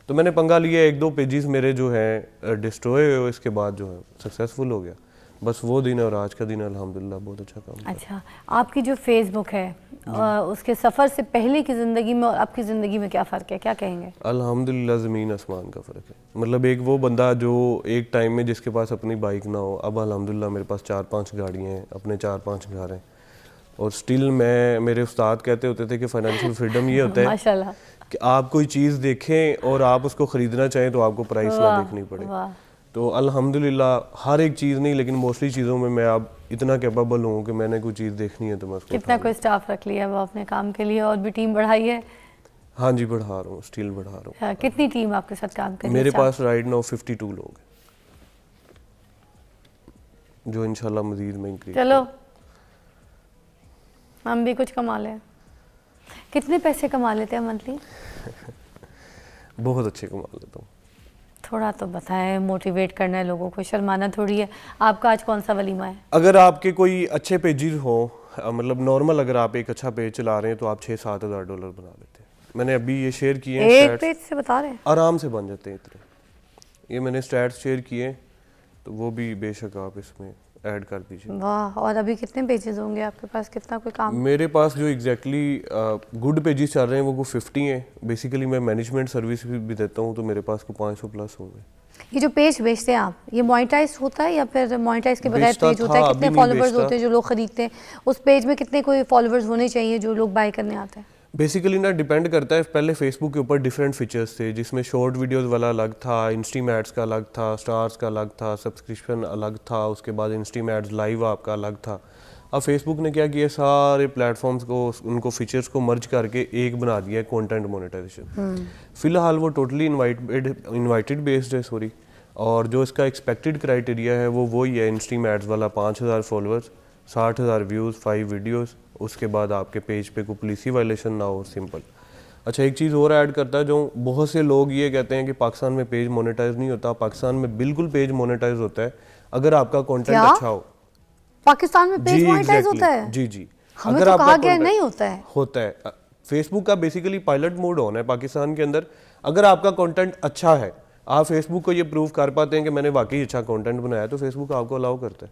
तो मैंने पंगा लिया, 1-2 पेजेस मेरे जो हैं डिस्ट्रॉय हुए, इसके बाद जो है सक्सेसफुल हो गया। बस वो दिन और आज का दिन अल्हम्दुलिल्लाह बहुत अच्छा काम। अच्छा, आपकी जो फेसबुक है उसके सफ़र से पहले की ज़िंदगी में और आपकी ज़िंदगी में क्या फ़र्क है, क्या कहेंगे? अल्हम्दुलिल्लाह ज़मीन आसमान का फ़र्क है। मतलब एक वो बंदा जो एक टाइम में जिसके पास अपनी बाइक ना हो, अब अल्हम्दुलिल्लाह मेरे पास 4-5 गाड़ियाँ हैं, अपने 4-5 घर हैं, और स्टिल मेरे उस्ताद कहते होते थे कि फाइनेंशियल फ्रीडम ये होता है माशाल्लाह कि आप कोई चीज़ देखें और आप उसको ख़रीदना चाहें तो आपको प्राइस ना देखनी पड़े। तो अल्हम्दुलिल्लाह हर एक चीज़ नहीं, लेकिन मोस्टली चीज़ों में मैं अब इतना कैपेबल हूँ कि मैंने कोई चीज़ देखनी है तो मैं उसको कितना कोई स्टाफ रख लिया वो अपने काम के लिए, और भी टीम बढ़ाई है? हाँ जी, बढ़ा रहा हूँ, स्टिल बढ़ा रहा हूँ। कितनी टीम आपके साथ काम कर रही है? मेरे अच्छा। पास राइट नाउ 52 लोग हैं, जो इंशाल्लाह मजीद में इंक्रीज। चलो हम भी कुछ कमा लें। कितने पैसे कमा लेते हैं मंथली? बहुत अच्छे कमा लेता हूँ। थोड़ा तो बताएं, मोटिवेट करना है लोगों को, शर्माना थोड़ी है। आपका आज कौन सा वलीमा है? अगर आपके कोई अच्छे पेजेस हो, मतलब नॉर्मल अगर आप एक अच्छा पेज चला रहे हैं तो आप 6-7 हज़ार डॉलर बना लेते हैं। मैंने अभी ये शेयर किए हैं एक stats, पेज से बता रहे हैं? आराम से बन जाते हैं इतने। ये मैंने स्टैट्स शेयर किए हैं, तो वो भी बेशक आप इसमें ऐड कर दीजिए। वाह। और अभी कितने पेजेस होंगे आपके पास? कितना कोई काम? मेरे पास जो एग्जैक्टली गुड पेजेस चल रहे हैं वो 50 हैं। बेसिकली मैं मैनेजमेंट सर्विस भी देता हूँ, तो मेरे पास को 500 प्लस होंगे। ये जो पेज बेचते हैं आप, ये मोनेटाइज होता है या फिर मोनेटाइज के बगैर बेचता पेज होता है? था, कितने अभी नहीं फॉलोवर्स बेचता। होते हैं जो लोग खरीदते हैं? उस पेज में कितने कोई फॉलोवर्स होने चाहिए जो लोग बाय करने आते हैं? बेसिकली ना डिपेंड करता है। पहले फेसबुक के ऊपर डिफरेंट फीचर्स थे, जिसमें शॉर्ट वीडियोस वाला अलग था, इंस्टीम एड्स का अलग था, स्टार्स का अलग था, सब्सक्रिप्शन अलग था, उसके बाद इंस्टीम एड्स लाइव आपका अलग था। अब फेसबुक ने क्या किया, सारे प्लेटफॉर्म्स को, उनको फीचर्स को मर्ज करके एक बना दिया है, कंटेंट मोनेटाइजेशन। फिलहाल वो टोटली इनवाइटेड बेस्ड है, सॉरी। और जो इसका एक्सपेक्टेड क्राइटेरिया है वो वही है, इंस्टीम एड्स वाला 5000 फॉलोअर्स, 60,000 व्यूज़, 5 वीडियोस, उसके बाद आपके पेज पे कोई पॉलिसी वायलेशन ना हो, सिंपल। अच्छा, एक चीज़ और ऐड करता है, जो बहुत से लोग ये कहते हैं कि पाकिस्तान में पेज मोनेटाइज नहीं होता। पाकिस्तान में बिल्कुल पेज मोनेटाइज होता है अगर आपका कंटेंट क्या? अच्छा हो। पाकिस्तान में पेज जी, मोनेटाइज exactly, होता है? जी जी। हमें अगर तो आपका कहा गया content- नहीं होता है। होता है। फेसबुक का बेसिकली पायलट मोड होना है पाकिस्तान के अंदर। अगर आपका कंटेंट अच्छा है, आप फेसबुक को ये प्रूव कर पाते हैं कि मैंने वाकई अच्छा कंटेंट बनाया, तो फेसबुक आपको अलाउ करता है।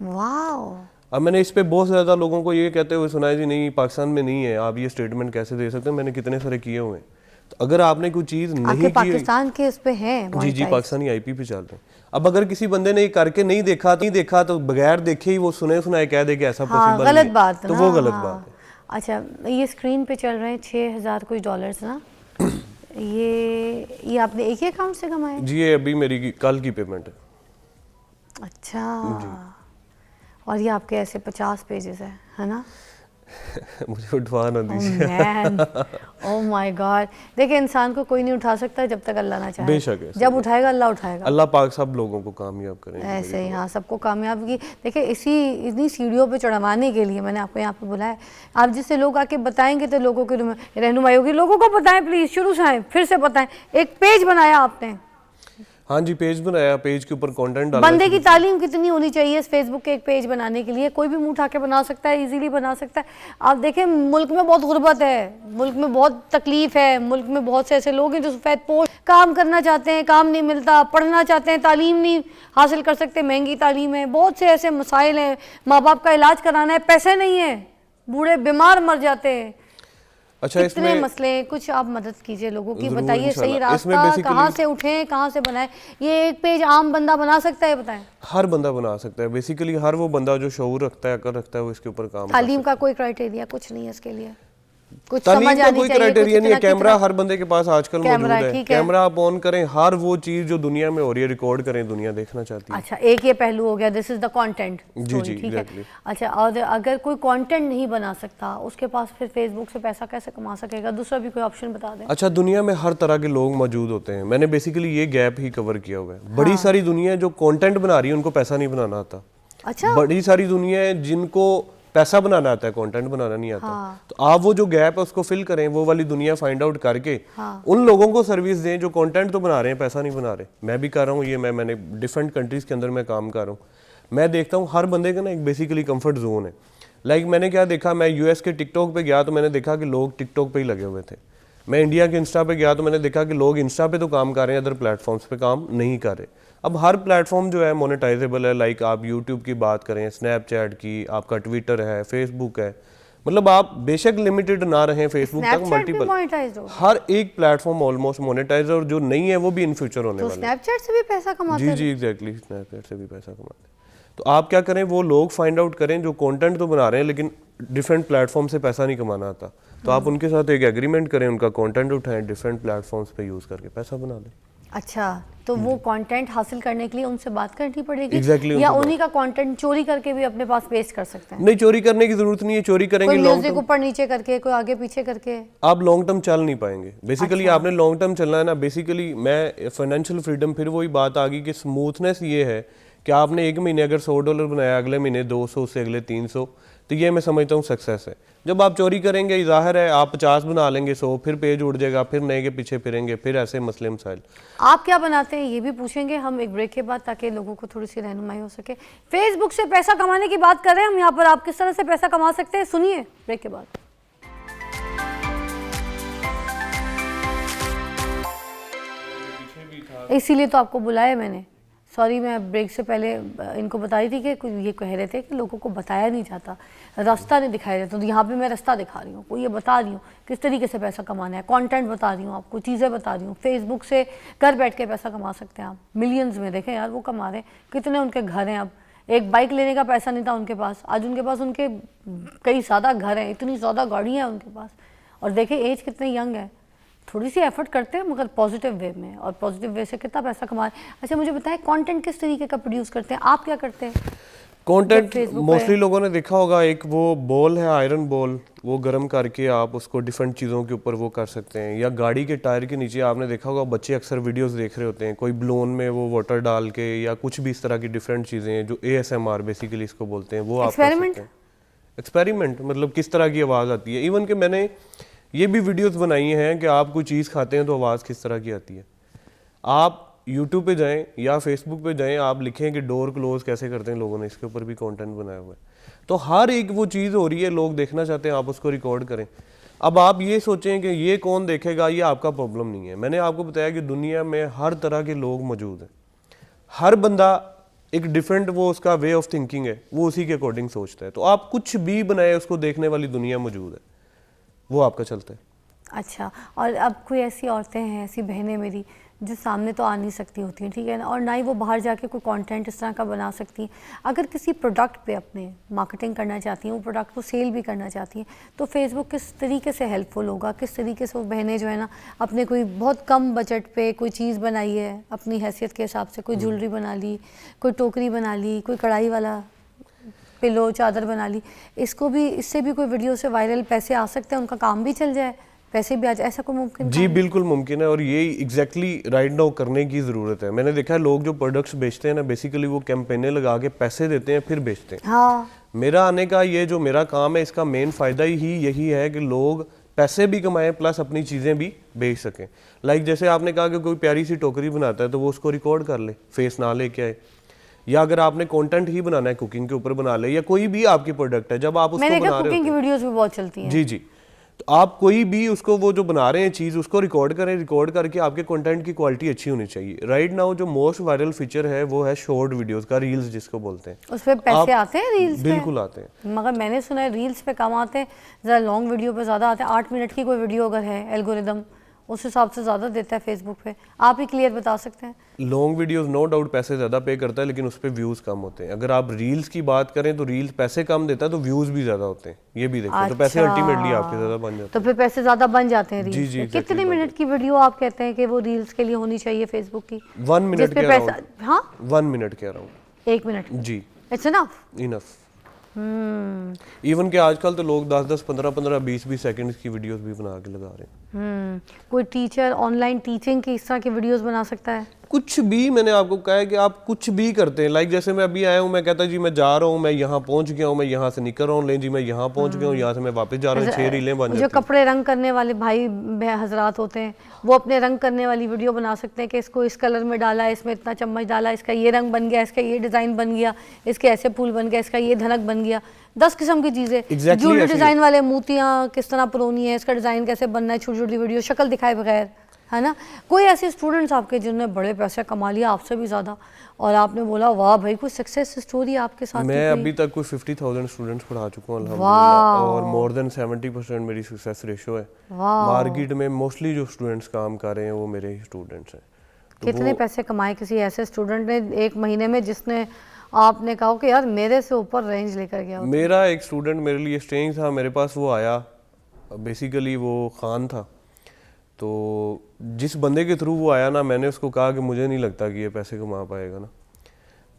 वाह। अब मैंने इस पे बहुत ज़्यादा लोगों को ये कहते हुए सुना है जी नहीं पाकिस्तान में नहीं है, आप ये स्टेटमेंट कैसे दे सकते हैं। मैंने कितने सारे किए हुए हैं। तो अगर आपने कोई चीज़ नहीं आपके की, पाकिस्तान के उस पे है जी जी, monetize? पाकिस्तानी आईपी पे चल रहे हैं। अब अगर किसी बंदे ने ये करके नहीं देखा तो बगैर देखे ही वो सुने सुनाए कह दे कि ऐसा हाँ, पॉसिबल गलत नहीं, बात तो ना, वो गलत हाँ। बात है। अच्छा, ये स्क्रीन पे चल रहे हैं 6000 कुछ डॉलर्स ना? ये आपने एक ही अकाउंट से कमाए? जी, ये अभी मेरी कल की पेमेंट है। अच्छा। और ये आपके ऐसे 50 पेजेस है ना? मुझे उठवा ना ओह दीजिए। Man, oh my God. देखिए, इंसान को कोई नहीं उठा सकता जब तक अल्लाह ना चाहे। बेशक है, जब उठाएगा अल्लाह उठाएगा। अल्लाह पाक सब लोगों को कामयाब करें। ऐसे ही, हाँ, सबको कामयाब की। देखिए, इतनी सीढ़ियों पे चढ़वाने के लिए मैंने आपको यहाँ पे बुलाया। आप जिससे लोग आके बताएंगे तो लोगों की रहनुमाई होगी। लोगों को बताएं प्लीज़, शुरू से आए, फिर से बताएं। एक पेज बनाया आपने? हाँ जी, पेज बनाया, पेज के ऊपर कंटेंट डाला। बंदे की तालीम कितनी होनी चाहिए इस फेसबुक के एक पेज बनाने के लिए? कोई भी मुंह उठा के बना सकता है, इजीली बना सकता है। आप देखें, मुल्क में बहुत गुर्बत है, मुल्क में बहुत तकलीफ है, मुल्क में बहुत से ऐसे लोग हैं जो सफ़ेद पोश काम करना चाहते हैं, काम नहीं मिलता, पढ़ना चाहते हैं, तालीम नहीं हासिल कर सकते, महंगी तालीम है, बहुत से ऐसे मसाइल हैं, माँ बाप का इलाज कराना है, पैसे नहीं है, बूढ़े बीमार मर जाते हैं। अच्छा, कितने इसमें मसले हैं, कुछ आप मदद कीजिए लोगों की, ज़रूर, बताइए सही इंशाल्लाह। इसमें रास्ता basically- कहाँ से उठें, कहाँ से बनाएं। ये एक पेज आम बंदा बना सकता है, बताएं? हर बंदा बना सकता है। बेसिकली हर वो बंदा जो शऊर रखता है, अकल रखता है, वो इसके ऊपर काम कर तालीम सकता का कोई क्राइटेरिया कुछ नहीं है इसके लिए? कुछ तालीम समझ का आनी कोई चाहिए, क्राइटेरिया कुछ नहीं है। इतना कैमरा कितना- हर बंदे के पास आजकल मौजूद कैमरा है, है। ठीक है। कैमरा आप ऑन करें, हर वो चीज़ जो दुनिया में हो रही है रिकॉर्ड करें, दुनिया देखना चाहती है। अच्छा, एक ये पहलू हो गया, दिस इज द कंटेंट। जी, जी, ठीक है। exactly। अच्छा, और अगर कोई कंटेंट नहीं बना सकता, उसके पास फिर फेसबुक से पैसा कैसे कमा सकेगा? दूसरा भी कोई ऑप्शन बता दें। अच्छा, दुनिया में हर तरह के लोग मौजूद होते हैं। मैंने बेसिकली ये गैप ही कवर किया हुआ है। बड़ी सारी दुनिया है जो कंटेंट बना रही है, उनको पैसा नहीं बनाना आता। अच्छा। बड़ी सारी दुनिया है जिनको पैसा बनाना आता है, कंटेंट बनाना नहीं आता। तो आप वो जो गैप है उसको फिल करें, वो वाली दुनिया फाइंड आउट करके उन लोगों को सर्विस दें जो कंटेंट तो बना रहे हैं, पैसा नहीं बना रहे। मैं भी कर रहा हूँ ये, मैंने डिफरेंट कंट्रीज के अंदर मैं काम कर रहा हूँ। मैं देखता हूँ हर बंदे का ना एक बेसिकली कंफर्ट जोन है। लाइक मैंने क्या देखा, मैं यूएस के टिकटॉक पे गया तो मैंने देखा कि लोग टिकटॉक पे ही लगे हुए थे। मैं इंडिया के इंस्टा पे गया तो मैंने देखा कि लोग इंस्टा पे तो काम कर रहे हैं, अदर प्लेटफॉर्म्स पे काम नहीं कर रहे। अब हर प्लेटफॉर्म जो है मोनेटाइजेबल है। लाइक आप यूट्यूब की बात करें, स्नैपचैट की, आपका ट्विटर है, फेसबुक है, मतलब आप बेशक लिमिटेड ना रहें फेसबुक तक, स्नैपचैट भी मल्टीपल मोनेटाइज हो? हर एक प्लेटफॉर्म ऑलमोस्ट मोनेटाइज है, और जो नहीं है वो भी इन फ्यूचर होने तो वाला है। स्नैपचैट से भी पैसा कमाते जी हैं? जी, एग्जैक्टली, स्नैपचैट से भी पैसा कमाते हैं। तो आप क्या करें, वो लोग फाइंड आउट करें जो कंटेंट तो बना रहे हैं लेकिन डिफरेंट प्लेटफॉर्म से पैसा नहीं कमाना आता, तो आप उनके साथ एक एग्रीमेंट करें, उनका कंटेंट उठाएं, डिफरेंट प्लेटफॉर्म्स पे यूज़ करके पैसा बना लें। अच्छा, तो वो कंटेंट हासिल करने के लिए उनसे बात करनी पड़ेगी Exactly, या उनसे उन्हीं का कंटेंट चोरी करके भी अपने पास पेस्ट कर सकते हैं? नहीं, चोरी करने की जरूरत नहीं है, चोरी करेंगे कोई लॉन्ग म्यूजिक टर्म ऊपर नीचे करके, कोई आगे पीछे करके। आप लॉन्ग टर्म चल नहीं पाएंगे। बेसिकली अच्छा। आपने लॉन्ग टर्म चलना है ना। बेसिकली मैं फाइनेंशियल फ्रीडम, फिर वही बात आ गई कि स्मूथनेस ये है कि आपने एक महीने अगर $100 बनाया, अगले महीने 200, उससे अगले 300, तो ये मैं समझता हूँ सक्सेस है। जब आप चोरी करेंगे, जाहिर है आप 50 बना लेंगे, 100, फिर पेज उड़ जाएगा, फिर नए के पीछे फिरेंगे, फिर ऐसे मसले मसाइल। आप क्या बनाते हैं ये भी पूछेंगे हम एक ब्रेक के बाद, ताकि लोगों को थोड़ी सी रहनुमाई हो सके। फेसबुक से पैसा कमाने की बात कर रहे हैं हम यहाँ पर, आप किस तरह से पैसा कमा सकते हैं, सुनिए ब्रेक के बाद। इसीलिए तो आपको बुलाया मैंने। सॉरी, मैं ब्रेक से पहले इनको बता रही थी कि ये कह रहे थे कि लोगों को बताया नहीं जाता, रास्ता नहीं दिखाया जाता। तो यहाँ पे मैं रास्ता दिखा रही हूँ, को ये बता रही हूँ किस तरीके से पैसा कमाना है, कंटेंट बता रही हूँ आपको, चीज़ें बता रही हूँ। फेसबुक से घर बैठ के पैसा कमा सकते हैं आप, मिलियंस में। देखें यार वो कमा रहे, कितने उनके घर हैं। अब एक बाइक लेने का पैसा नहीं था उनके पास, आज उनके पास उनके कई ज़्यादा घर हैं, इतनी ज़्यादा गाड़ियाँ हैं उनके पास। और देखें एज कितने यंग है, थोड़ी सी एफर्ट करते हैं मगर पॉजिटिव वे में, और पॉजिटिव वे से कितना पैसा कमा रहे हैं। अच्छा मुझे बताएं, कंटेंट किस तरीके का प्रोड्यूस करते हैं आप, क्या करते हैं? कंटेंट Facebook मोस्टली लोगों ने देखा होगा, एक वो बॉल है, आयरन बॉल, वो गर्म करके आप उसको डिफरेंट चीज़ों के ऊपर वो कर सकते हैं। या गाड़ी के टायर के नीचे आपने देखा होगा, बच्चे अक्सर वीडियोस देख रहे होते हैं, कोई बलून में वो वाटर डाल के, या कुछ भी इस तरह की डिफरेंट चीज़ें हैं जो ASMR बेसिकली इसको बोलते हैं, वो आप कर सकते हैं। एक्सपेरिमेंट मतलब किस तरह की आवाज़ आती है। इवन कि मैंने ये भी वीडियोस बनाई हैं कि आप कोई चीज़ खाते हैं तो आवाज़ किस तरह की आती है। आप यूट्यूब पे जाएं या फेसबुक पे जाएं, आप लिखें कि डोर क्लोज कैसे करते हैं लोगों ने, इसके ऊपर भी कंटेंट बनाया हुआ है। तो हर एक वो चीज़ हो रही है, लोग देखना चाहते हैं, आप उसको रिकॉर्ड करें। अब आप ये सोचें कि ये कौन देखेगा, ये आपका प्रॉब्लम नहीं है। मैंने आपको बताया कि दुनिया में हर तरह के लोग मौजूद हैं, हर बंदा एक डिफरेंट वो उसका वे ऑफ थिंकिंग है, वो उसी के अकॉर्डिंग सोचता है। तो आप कुछ भी बनाए, उसको देखने वाली दुनिया मौजूद है, वो आपका चलता है। अच्छा, और अब कोई ऐसी औरतें हैं, ऐसी बहनें मेरी, जो सामने तो आ नहीं सकती होती हैं, ठीक है ना, और ना ही वो बाहर जाके कोई कंटेंट इस तरह का बना सकती हैं। अगर किसी प्रोडक्ट पे अपने मार्केटिंग करना चाहती हैं, वो प्रोडक्ट को सेल भी करना चाहती हैं, तो फेसबुक किस तरीके से हेल्पफुल होगा? किस तरीके से वो बहनें जो है ना, अपने कोई बहुत कम बजट पे कोई चीज़ बनाई है अपनी हैसियत के हिसाब से, कोई ज्वेलरी बना ली, कोई टोकरी बना ली, कोई कढ़ाई वाला पिलो चादर बना ली, इसको भी, इससे भी कोई वीडियो से वायरल पैसे आ सकते हैं, उनका काम भी चल जाए, पैसे भी आ जाए, ऐसा कोई मुमकिन? जी बिल्कुल मुमकिन है, और ये एग्जैक्टली राइट नाउ करने की ज़रूरत है। मैंने देखा है लोग जो प्रोडक्ट्स बेचते हैं ना, बेसिकली वो कैंपेनें लगा के पैसे देते हैं, फिर बेचते हैं। हाँ, मेरा आने का ये जो मेरा काम है, इसका मेन फ़ायदा ही यही है कि लोग पैसे भी कमाएं प्लस अपनी चीज़ें भी बेच सकें। लाइक जैसे आपने कहा कि कोई प्यारी सी टोकरी बनाता है तो वो उसको रिकॉर्ड कर ले, फेस ना लेके आए। या अगर आपने कंटेंट ही बनाना है, कुकिंग के ऊपर बना ले, या कोई भी आपकी प्रोडक्ट है, जब आप उसको मैंने बना कहा रहे कुकिंग की होते वीडियोस भी बहुत चलती हैं। जी जी, तो आप कोई भी उसको वो जो बना रहे हैं चीज़, उसको रिकॉर्ड करें। रिकॉर्ड करके आपके कंटेंट की क्वालिटी अच्छी होनी चाहिए। राइट नाउ जो मोस्ट वायरल फीचर है वो है शॉर्ट वीडियोस का, रील्स जिसको बोलते हैं। उस पर पैसे आते हैं रील्स पे? बिल्कुल आते हैं, मगर मैंने सुना है रील्स पे कम आते हैं, ज़रा लॉन्ग वीडियो पे ज़्यादा आते हैं। 8 मिनट की कोई वीडियो अगर है, एल्गोरिदम उस हिसाब से ज़्यादा देता है फेसबुक पे। आप ही क्लियर बता सकते हैं? लॉन्ग वीडियोस नो डाउट पैसे ज़्यादा पे करता है, लेकिन उस पर व्यूज़ कम होते हैं। अगर आप रील्स की बात करें तो रील्स पैसे कम देता है तो व्यूज़ भी ज़्यादा होते हैं, ये भी देखो। तो पैसे अच्छा। अल्टीमेटली आपके ज़्यादा बन जाते तो फिर पैसे ज़्यादा बन जाते हैं जी, रील्स जी, पे। exactly कितने बन मिनट की वीडियो आप कहते हैं कि वो रील्स के लिए होनी चाहिए फेसबुक की? हैं। 1 मिनट जिस पे के पैसा, अराउंड, हाँ 1 मिनट के अराउंड। 1 मिनट जी, इट्स इनफ। इनफ। इवन के आजकल तो लोग 10-10, 15-15, 20-20 सेकंड्स की वीडियोस भी बना के लगा रहे हैं। कोई टीचर ऑनलाइन टीचिंग की इस तरह की वीडियोस बना सकता है? कुछ भी, मैंने आपको कहा है कि आप कुछ भी करते हैं। लाइक जैसे मैं अभी आया हूँ, मैं कहता जी मैं जा रहा हूँ, मैं यहाँ पहुँच गया हूँ, मैं यहाँ से निकल रहा हूँ, लें जी मैं यहाँ पहुँच गया हूँ, यहाँ से मैं वापस जा रहा हूँ, 6 रीलें बन जो जाती हैं। कपड़े रंग करने वाले भाई हजरात होते हैं, वो अपने रंग करने वाली वीडियो बना सकते हैं कि इसको इस कलर में डाला, इसमें इतना चम्मच डाला, इसका ये रंग बन गया, इसका ये डिज़ाइन बन गया, इसके ऐसे फूल बन गया, इसका ये धनक बन गया। 10 किस्म की चीज़ें। Exactly ज्वेलरी ऐसे ही। डिज़ाइन वाले, मोतियाँ किस तरह पुरानी है, इसका डिज़ाइन कैसे बनना है, छोटी छोटी वीडियो, शक्ल दिखाए बगैर, है ना। कोई ऐसे स्टूडेंट्स आपके जिन्होंने बड़े पैसे कमा लिया आपसे भी ज़्यादा, और आपने बोला वाह भाई कोई सक्सेस स्टोरी आपके साथ? मैं अभी तक कोई 50,000 स्टूडेंट्स पढ़ा चुका हूँ अल्हम्दुलिल्लाह, और मोर देन 70% मेरी सक्सेस रेशो है। मार्केट में मोस्टली जो स्टूडेंट्स काम कर रहे हैं वो मेरे ही स्टूडेंट्स हैं। तो कितने पैसे कमाए किसी ऐसे स्टूडेंट ने 1 महीने में जिसने आपने कहा कि यार मेरे से ऊपर रेंज लेकर गया? मेरा एक स्टूडेंट मेरे लिए स्ट्रेंज था, मेरे पास वो आया, बेसिकली वो खान था, तो जिस बंदे के थ्रू वो आया ना, मैंने उसको कहा कि मुझे नहीं लगता कि ये पैसे कमा पाएगा ना,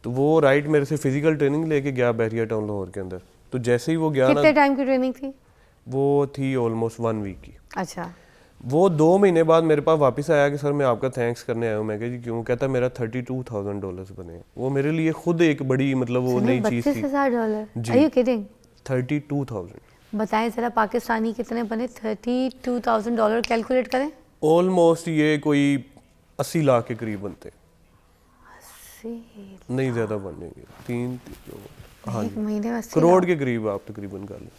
तो वो राइट मेरे से फिजिकल ट्रेनिंग लेके गया बैरिया टाउन लाहौर के अंदर। तो जैसे ही वो गया कितने ना, टाइम की ट्रेनिंग थी? वो थी ऑलमोस्ट 1 वीक की। अच्छा, वो 2 महीने बाद मेरे पास वापस आया कि सर मैं आपका थैंक्स करने आया हूँ। मैं कहा जी क्यों? कहता मेरा $32,000 बने हैं। वो मेरे लिए खुद एक बड़ी मतलब वो नई चीज़ थी। $32,000? जी। Are you kidding? 32,000 बताएं जरा पाकिस्तानी कितने बने? $32,000 कैलकुलेट करें। ऑलमोस्ट ये कोई 80 लाख के करीब बनते हैं। नहीं ज़्यादा बनेंगे, 3 हाँ एक महीने में 80 करोड़ के करीब आप तकरीबन कर लें।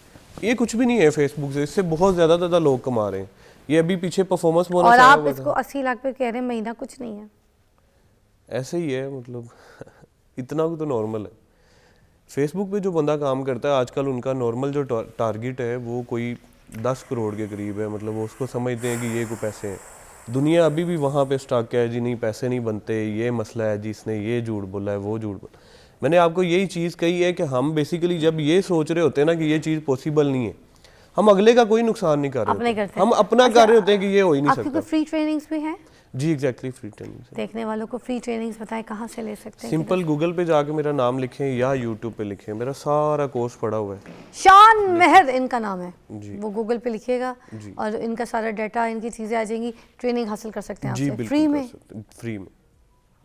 ये कुछ भी नहीं है फेसबुक से, इससे बहुत ज़्यादा लोग कमा रहे हैं। ये अभी पीछे परफॉर्मेंस बोनस और आया आप हुआ इसको 80 लाख पे कह रहे हैं, महीना कुछ नहीं है। ऐसे ही है मतलब इतना तो नॉर्मल है। फेसबुक पे जो बंदा काम करता है आजकल, उनका नॉर्मल जो टारगेट है वो कोई 10 करोड़ के करीब है। मतलब वो उसको समझते हैं कि ये कोई पैसे हैं। दुनिया अभी भी वहाँ पे स्टक है जी, नहीं पैसे नहीं बनते, ये मसला है जी, इसने ये झूठ बोला है, वो झूठ बोला। मैंने आपको यही चीज़ कही है कि हम बेसिकली जब ये सोच रहे होते हैं ना कि ये चीज़ पॉसिबल नहीं है, हम अगले का कोई नुकसान नहीं कर रहे अपने होते। करते हैं। हम अपना कर रहे होते हैं कि ये हो ही नहीं आपकी सकता। कोई फ्री ट्रेनिंग्स भी हैं? जी एग्जैक्टली, फ्री ट्रेनिंग से। देखने वालों को फ्री ट्रेनिंग्स बताएं कहाँ से ले सकते हैं? सिंपल गूगल पे जाके मेरा नाम लिखें या यूट्यूब पे लिखें, मेरा सारा कोर्स पड़ा हुआ है। शान मेहर इनका नाम है जी। वो गूगल पे लिखिएगा जी। और इनका सारा डाटा, इनकी चीज़ें आ जाएंगी। ट्रेनिंग हासिल कर सकते हैं जी आपसे बिल्कुल फ्री कर में। सकते हैं, फ्री में।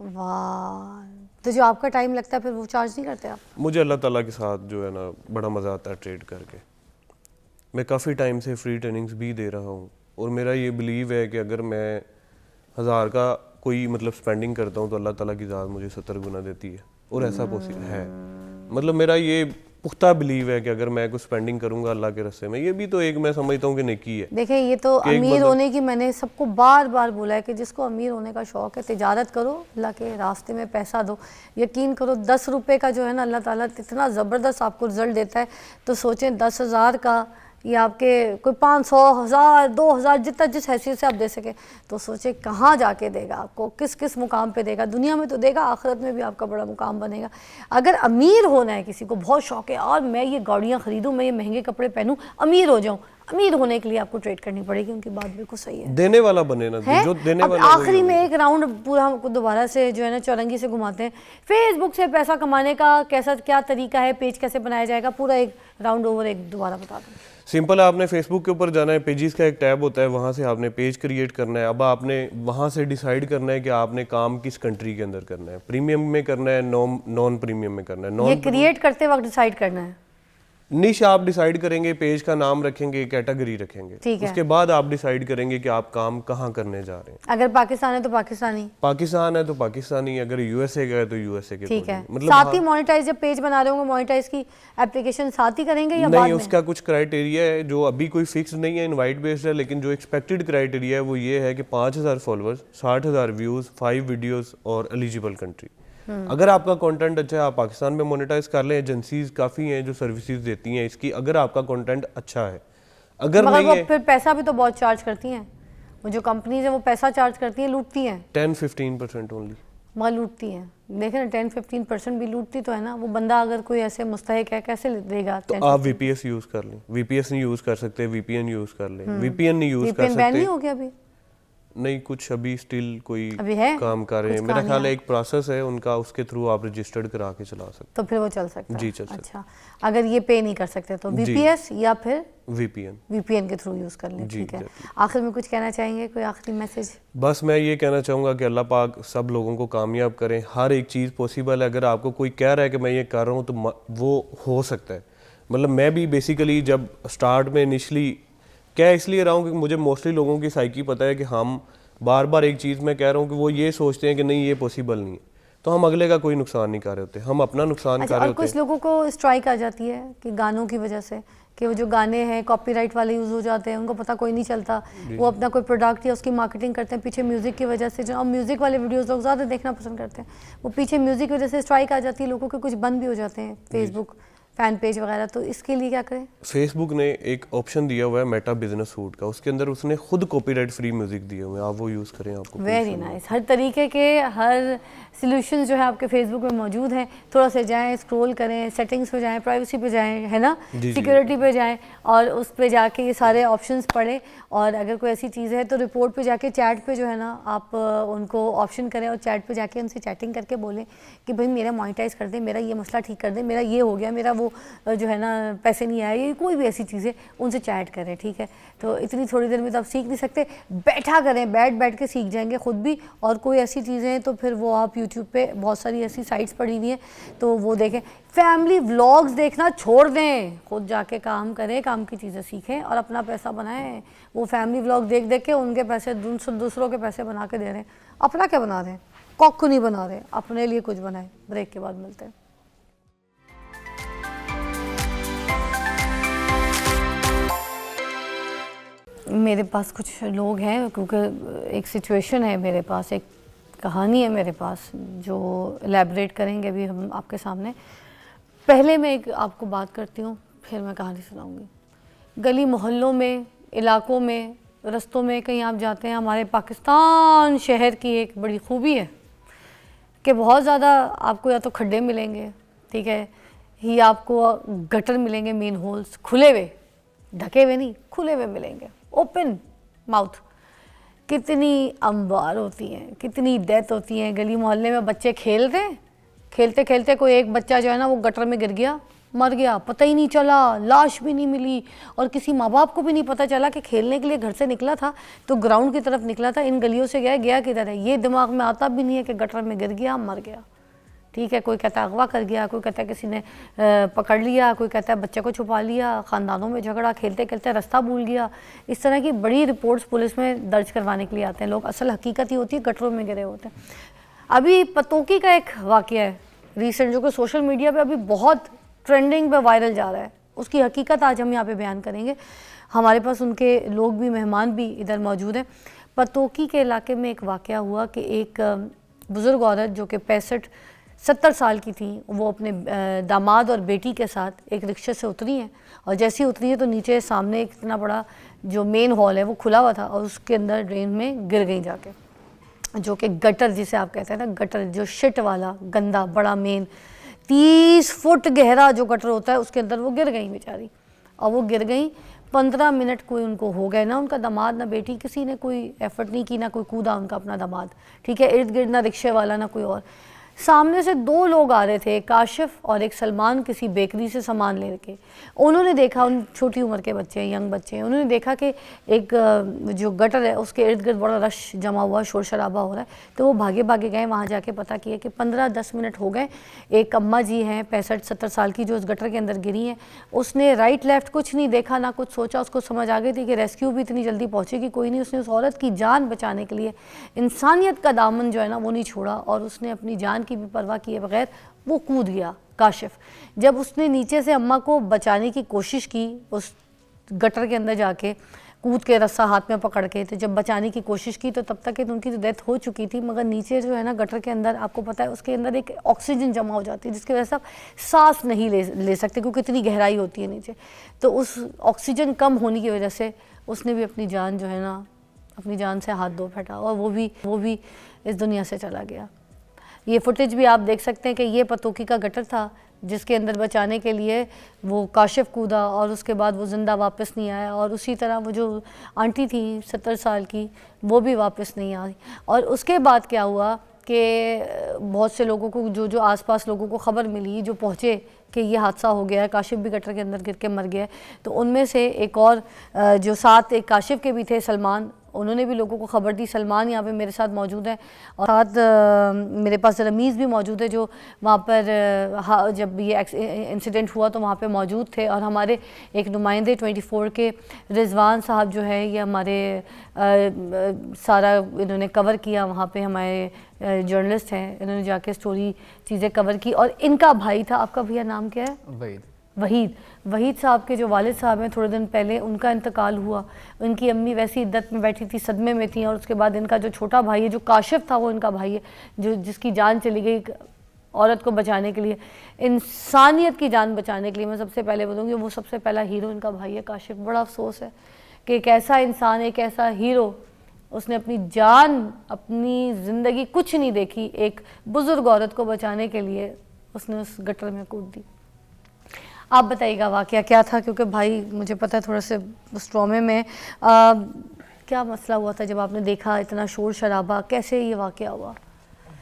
वाह, तो जो आपका टाइम लगता है फिर वो चार्ज नहीं करते आप? मुझे अल्लाह ताला के साथ जो है ना बड़ा मज़ा आता है ट्रेड करके। मैं काफ़ी टाइम से फ्री ट्रेनिंग्स भी दे रहा हूँ और मेरा ये बिलीव है कि अगर मैं 1000 का कोई मतलब स्पेंडिंग करता हूँ तो अल्लाह ताला की ज़ात मुझे 70 गुना देती है। और ऐसा पॉसिबल है। मतलब मेरा ये पुख्ता बिलीव है कि अगर मैं कुछ स्पेंडिंग करूंगा अल्लाह के रास्ते में, ये भी तो एक मैं समझता हूँ कि नेकी है। देखें, ये तो कि एक अमीर बंदा- होने की मैंने सबको बार बार बोला है कि जिसको अमीर होने का शौक है तिजारत करो, अल्लाह के रास्ते में पैसा दो। यकीन करो 10 रुपए का जो है ना अल्लाह ताला इतना ज़बरदस्त आपको रिजल्ट देता है। तो सोचें 10,000 का या आपके कोई 500, 1000, 2000 जितना जिस हैसियत से आप दे सके, तो सोचे कहाँ जाके देगा आपको, किस किस मुकाम पे देगा। दुनिया में तो देगा, आखिरत में भी आपका बड़ा मुकाम बनेगा। अगर अमीर होना है, किसी को बहुत शौक है और मैं ये गाड़ियाँ ख़रीदूँ, मैं ये महंगे कपड़े पहनूँ, अमीर हो जाऊँ, अमीर होने के लिए आपको ट्रेड करनी पड़ेगी। उनकी बात बिल्कुल सही है। देने वाला बने ना, है? जो देने अब वाला आखिरी में एक राउंड पूरा हमको दोबारा से जो है ना चौरंगी से घुमाते हैं। फेसबुक से पैसा कमाने का कैसा क्या तरीका है, पेज कैसे बनाया जाएगा, पूरा एक राउंड ओवर एक दोबारा बता दो। सिंपल है, आपने फेसबुक के ऊपर जाना है, पेजेस का एक टैब होता है, वहाँ से आपने पेज क्रिएट करना है। अब आपने वहाँ से डिसाइड करना है कि आपने काम किस कंट्री के अंदर करना है, प्रीमियम में करना है, नॉन प्रीमियम में करना है। ये क्रिएट करते वक्त डिसाइड करना है। निश आप डिसाइड करेंगे, पेज का नाम रखेंगे, कैटेगरी रखेंगे। ठीक है। उसके बाद आप डिसाइड करेंगे कि आप काम कहाँ करने जा रहे हैं। अगर पाकिस्तान है तो पाकिस्तानी, पाकिस्तान है तो पाकिस्तानी, अगर यूएसए का है तो यूएसए के ठीक है। मतलब साथ ही मोनेटाइज जब पेज बना रहे होंगे, मोनेटाइज की एप्लीकेशन साथ ही करेंगे या बाद नहीं, में? उसका कुछ क्राइटेरिया है जो अभी कोई फिक्स नहीं है, इनवाइट बेस्ड है, लेकिन जो एक्सपेक्टेड क्राइटेरिया है वो ये है कि 5000 फॉलोअर्स, 60,000 व्यूज, 5 वीडियोस और एलिजिबल कंट्री। अगर आपका कंटेंट अच्छा है, आप पाकिस्तान में मोनेटाइज कर लें। एजेंसीज काफ़ी हैं जो सर्विसेज देती हैं इसकी, अगर आपका कंटेंट अच्छा है। अगर मगर नहीं वो है, फिर पैसा भी तो बहुत चार्ज करती हैं। वो जो कंपनीज है वो पैसा चार्ज करती हैं, लूटती हैं। 10-15% ओनली। मगर लूटती हैं, देखें ना, 10-15% भी लूटती तो है ना। वो बंदा अगर कोई ऐसे मुस्तहिक है कैसे देगा? तो आप VPS यूज़ कर लें। VPS नहीं यूज़ कर सकते, VPN यूज़ कर लें। VPN नहीं यूज़ कर VPN बैन सकते, नहीं हो गया अभी? नहीं, कुछ अभी स्टिल कोई अभी है? काम कर रहे हैं। कुछ मेरा काम ख्याल है है? एक प्रोसेस है उनका, उसके थ्रू आप रजिस्टर्ड करा के चला सकते तो फिर वो चल सकता है। जी, चल सकता है। अच्छा, अगर ये पे नहीं कर सकते तो जी। VPS या फिर VPN। VPN के थ्रू यूज़ कर लें। जी, ठीक है। exactly। आखिर में कुछ कहना चाहेंगे, कोई आखिरी मैसेज? बस मैं ये कहना चाहूँगा कि अल्लाह पाक सब लोगों को कामयाब करें। हर एक चीज़ पॉसिबल है। अगर आपको कोई कह रहा है कि मैं ये कर रहा हूँ तो वो हो सकता है। मतलब मैं भी बेसिकली जब स्टार्ट में इनिशली क्या इसलिए रहा हूँ कि मुझे मोस्टली लोगों की साइकी पता है कि हम बार बार एक चीज़ मैं कह रहा हूँ कि वो ये सोचते हैं कि नहीं ये पॉसिबल नहीं है, तो हम अगले का कोई नुकसान नहीं कर रहे होते, हम अपना नुकसान अच्छा, कर रहे और होते कुछ लोगों को स्ट्राइक आ जाती है कि गानों की वजह से, कि वो जो गाने हैं कॉपीराइट वाले यूज़ हो जाते हैं, उनको पता कोई नहीं चलता। वो अपना कोई प्रोडक्ट या उसकी मार्केटिंग करते हैं पीछे म्यूज़िक की वजह से। जो अब म्यूज़िक वाले वीडियोस लोग ज़्यादा देखना पसंद करते हैं, वो पीछे म्यूज़िक की वजह से स्ट्राइक आ जाती है, लोगों के कुछ बंद भी हो जाते हैं फेसबुक। फ़ैन पेज वगैरह, तो इसके लिए क्या करें? फेसबुक ने एक ऑप्शन दिया हुआ है मेटा बिजनेस सूट का, उसके अंदर उसने खुद कॉपीराइट फ्री म्यूजिक दिए हुए हैं, आप वो यूज़ करें, आपको वेरी नाइस। हर तरीके के हर सॉल्यूशन जो है आपके फेसबुक में मौजूद हैं। थोड़ा सा जाएं, स्क्रॉल करें, सेटिंग्स पे जाएं, प्राइवेसी पे जाएं, है ना, सिक्योरिटी पे जाएं और उस पे जाके ये सारे ऑप्शंस पढ़ें। और अगर कोई ऐसी चीज़ है तो रिपोर्ट पे जाके चैट पे जो है ना आप उनको ऑप्शन करें और चैट पे जाके उनसे चैटिंग करके बोलें कि भाई मेरा मोनेटाइज कर दें, मेरा ये मसला ठीक कर दें, मेरा ये हो गया, मेरा वो जो है ना पैसे नहीं आए, ये कोई भी ऐसी चीज़ें उनसे चैट करें, ठीक है। तो इतनी थोड़ी देर में तो आप सीख नहीं सकते, बैठा करें, बैठ के सीख जाएंगे खुद भी। और कोई ऐसी चीज़ें हैं तो फिर वो आप यूट्यूब पे बहुत सारी ऐसी साइट्स पड़ी हुई हैं तो वो देखें। फैमिली व्लॉग्स देखना छोड़ दें, खुद जाके काम करें, काम की चीज़ें सीखें और अपना पैसा बनाएं। वो फैमिली व्लॉग देख के उनके पैसे दूसरों के पैसे बना के दे रहे हैं, अपना क्या बना रहे हैं? कॉक नहीं बना रहे, अपने लिए कुछ बनाएं। ब्रेक के बाद मिलते हैं। मेरे पास कुछ लोग हैं क्योंकि एक सिचुएशन है मेरे पास, एक कहानी है मेरे पास जो एलैबोरेट करेंगे अभी हम आपके सामने। पहले मैं एक आपको बात करती हूँ, फिर मैं कहानी सुनाऊंगी। गली मोहल्लों में, इलाकों में, रस्तों में कहीं आप जाते हैं, हमारे पाकिस्तान शहर की एक बड़ी खूबी है कि बहुत ज़्यादा आपको या तो खड्डे मिलेंगे, ठीक है, ही आपको गटर मिलेंगे, मेन होल्स खुले हुए, ढके हुए नहीं, खुले हुए मिलेंगे, ओपन माउथ। कितनी अमवार होती हैं, कितनी डेथ होती हैं। गली मोहल्ले में बच्चे खेल रहे हैं, खेलते खेलते कोई एक बच्चा जो है ना वो गटर में गिर गया, मर गया, पता ही नहीं चला, लाश भी नहीं मिली और किसी माँ बाप को भी नहीं पता चला कि खेलने के लिए घर से निकला था तो ग्राउंड की तरफ निकला था, इन गलियों से गया किधर है, ये दिमाग में आता भी नहीं है कि गटर में गिर गया, मर गया, ठीक है। कोई कहता है अगवा कर गया, कोई कहता है किसी ने पकड़ लिया, कोई कहता है बच्चे को छुपा लिया, ख़ानदानों में झगड़ा, खेलते खेलते रास्ता भूल गया। इस तरह की बड़ी रिपोर्ट्स पुलिस में दर्ज करवाने के लिए आते हैं लोग। असल हकीकत ही होती है गटरों में गिरे होते हैं। अभी पतोकी का एक वाक़या है रिसेंट जो कि सोशल मीडिया पे अभी बहुत ट्रेंडिंग पे वायरल जा रहा है, उसकी हकीकत आज हम यहाँ पे बयान करेंगे। हमारे पास उनके लोग भी, मेहमान भी इधर मौजूद हैं। पतोकी के इलाके में एक वाक़या हुआ कि एक बुज़ुर्ग औरत जो कि 65-70 साल की थी, वो अपने दामाद और बेटी के साथ एक रिक्शे से उतरी हैं और जैसे ही उतरी है तो नीचे सामने एक इतना बड़ा जो मेन हॉल है वो खुला हुआ था और उसके अंदर ड्रेन में गिर गई जाके, जो कि गटर जिसे आप कहते हैं ना, गटर जो शिट वाला गंदा बड़ा मेन 30 फुट गहरा जो गटर होता है उसके अंदर वो गिर गई बेचारी। और वो गिर गई, 15 मिनट कोई उनको हो गए ना, उनका दामाद ना बेटी, किसी ने कोई एफर्ट नहीं की, ना कोई कूदा उनका अपना दामाद, ठीक है, इर्द गिर्द ना रिक्शे वाला ना कोई और। सामने से 2 लोग आ रहे थे, एक काशिफ और एक सलमान, किसी बेकरी से सामान लेके। उन्होंने देखा, उन छोटी उम्र के बच्चे हैं, यंग बच्चे हैं, उन्होंने देखा कि एक जो गटर है उसके इर्द गिर्द बड़ा रश जमा हुआ, शोर शराबा हो रहा है। तो वो भागे भागे गए, वहाँ जाके पता किया कि 15-10 मिनट हो गए। एक अम्मा जी हैं 65-70 साल की जो उस गटर के अंदर गिरी हैं। उसने राइट लेफ्ट कुछ नहीं देखा, ना कुछ सोचा, उसको समझ आ गई थी कि रेस्क्यू भी इतनी जल्दी पहुँचेगी कोई नहीं। उसने उस औरत की जान बचाने के लिए इंसानियत का दामन जो है ना वो नहीं छोड़ा और उसने अपनी जान की भी परवाह किए बगैर वो कूद गया काशिफ। जब उसने नीचे से अम्मा को बचाने की कोशिश की, उस गटर के अंदर जाके कूद के रस्सा हाथ में पकड़ के, तो जब बचाने की कोशिश की तो तब तक उनकी तो डेथ हो चुकी थी। मगर नीचे जो है ना गटर के अंदर, आपको पता है उसके अंदर एक ऑक्सीजन जमा हो जाती है जिसकी वजह से आप सांस नहीं ले सकते क्योंकि इतनी गहराई होती है नीचे। तो उस ऑक्सीजन कम होने की वजह से उसने भी अपनी जान जो है ना, अपनी जान से हाथ धो बैठा और वो भी इस दुनिया से चला गया। ये फुटेज भी आप देख सकते हैं कि ये पतोकी का गटर था जिसके अंदर बचाने के लिए वो काशिफ कूदा और उसके बाद वो ज़िंदा वापस नहीं आया। और उसी तरह वो जो आंटी थी 70 साल की, वो भी वापस नहीं आई। और उसके बाद क्या हुआ कि बहुत से लोगों को, जो आसपास लोगों को ख़बर मिली, जो पहुँचे कि ये हादसा हो गया है, काशिफ भी गटर के अंदर गिर के मर गया। तो उनमें से एक और जो साथ एक काशिफ के भी थे, सलमान, उन्होंने भी लोगों को ख़बर दी। सलमान यहाँ पे मेरे साथ मौजूद है और साथ मेरे पास रमीज़ भी मौजूद है जो वहाँ पर जब ये इंसिडेंट हुआ तो वहाँ पे मौजूद थे। और हमारे एक नुमाइंदे 24 के रिजवान साहब जो है, ये हमारे सारा इन्होंने कवर किया, वहाँ पे हमारे जर्नलिस्ट हैं, इन्होंने जाके स्टोरी चीज़ें कवर की। और इनका भाई था, आपका भैया नाम क्या है? वहीद साहब के जो वालिद साहब हैं, थोड़े दिन पहले उनका इंतकाल हुआ। उनकी अम्मी वैसी इद्दत में बैठी थी, सदमे में थी। और उसके बाद इनका जो छोटा भाई है, जो काशिफ था, वो इनका भाई है, जो जिसकी जान चली गई औरत को बचाने के लिए, इंसानियत की जान बचाने के लिए, मैं सबसे पहले बोलूँगी वो सबसे पहला हीरो इनका भाई है काशिफ। बड़ा अफसोस है कि एक ऐसा इंसान, एक ऐसा हीरो, उसने अपनी जान, अपनी ज़िंदगी कुछ नहीं देखी, एक बुज़ुर्ग औरत को बचाने के लिए उसने उस गटर में कूद दी। आप बताइएगा वाक़या क्या था, क्योंकि भाई मुझे पता है थोड़ा से उस ट्रॉमे में क्या मसला हुआ था जब आपने देखा इतना शोर शराबा, कैसे ये वाक़या हुआ?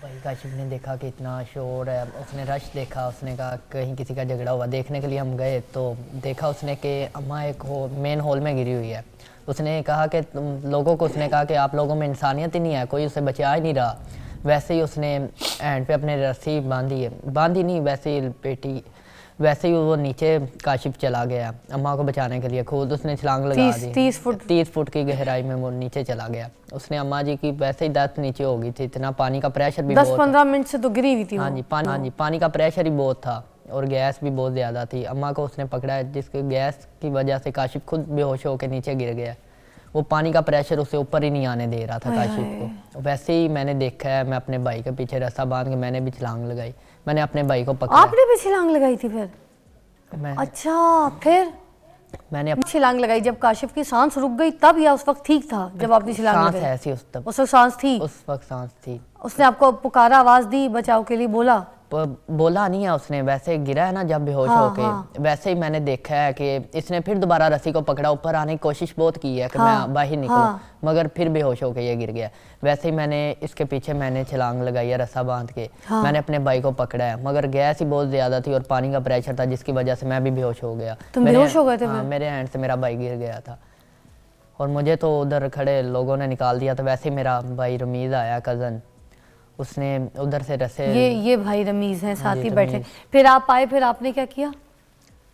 भाई काशिफ ने देखा कि इतना शोर है, उसने रश देखा, उसने कहा कहीं किसी का झगड़ा हुआ। देखने के लिए हम गए तो देखा उसने कि अम्मा एक मेन हॉल में गिरी हुई है। उसने कहा कि तुम लोगों को, उसने कहा कि आप लोगों में इंसानियत ही नहीं है, कोई उसे बचा ही नहीं रहा। वैसे ही उसने एंड पे अपने रस्सी बांधी नहीं, वैसे ही पेटी, वैसे ही वो नीचे काशिफ चला गया अम्मा को बचाने के लिए। खुद उसने छलांग लगा दी 30 फुट की गहराई में वो नीचे चला गया। उसने अम्मा जी की वैसे ही डेथ नीचे हो गई थी, इतना पानी का प्रेशर भी 10-15 मिनट से तो गिरी हुई थी। हाँ जी, पानी का प्रेशर ही बहुत था और गैस भी बहुत ज़्यादा थी। अम्मा को उसने पकड़ा है, जिसके गैस की वजह से काशिफ खुद बेहोश होकर नीचे गिर गया। वो पानी का प्रेशर उसे ऊपर ही नहीं आने दे रहा था काशिफ को। वैसे ही मैंने देखा है, मैं अपने भाई के पीछे रस्सा बांध के मैंने भी छलांग लगाई, मैंने अपने भाई को पकड़ा। आपने भी छलांग लगाई थी फिर? अच्छा, फिर मैंने छलांग लगाई जब काशिफ की सांस रुक गई तब, या उस वक्त ठीक था जब आपने छलांग लगाई? सांस ऐसी उस वक्त सांस थी? उस वक्त सांस थी। उसने आपको पुकारा, आवाज दी बचाव के लिए, बोला? बोला नहीं है उसने, वैसे गिरा है ना जब बेहोश होके, वैसे ही मैंने देखा है कि इसने फिर दोबारा रस्सी को पकड़ा, ऊपर आने की कोशिश बहुत की है कि मैं बाहर निकलूं, मगर फिर बेहोश होके ये गिर गया। वैसे ही मैंने इसके पीछे मैंने छलांग लगाई है रस्सा बांध के, मैंने अपने भाई को पकड़ा है, मगर गैस ही बहुत ज्यादा थी और पानी का प्रेशर था, जिसकी वजह से मैं भी बेहोश हो गया। तुम बेहोश हो गए थे? मेरे हैंड से मेरा भाई गिर गया था और मुझे तो उधर खड़े लोगों ने निकाल दिया था। वैसे ही मेरा भाई रमीज आया, कज़न, उसने उधर से रस्से, ये भाई रमीज हैं साथ ही बैठे। फिर आप आए, फिर आपने क्या किया?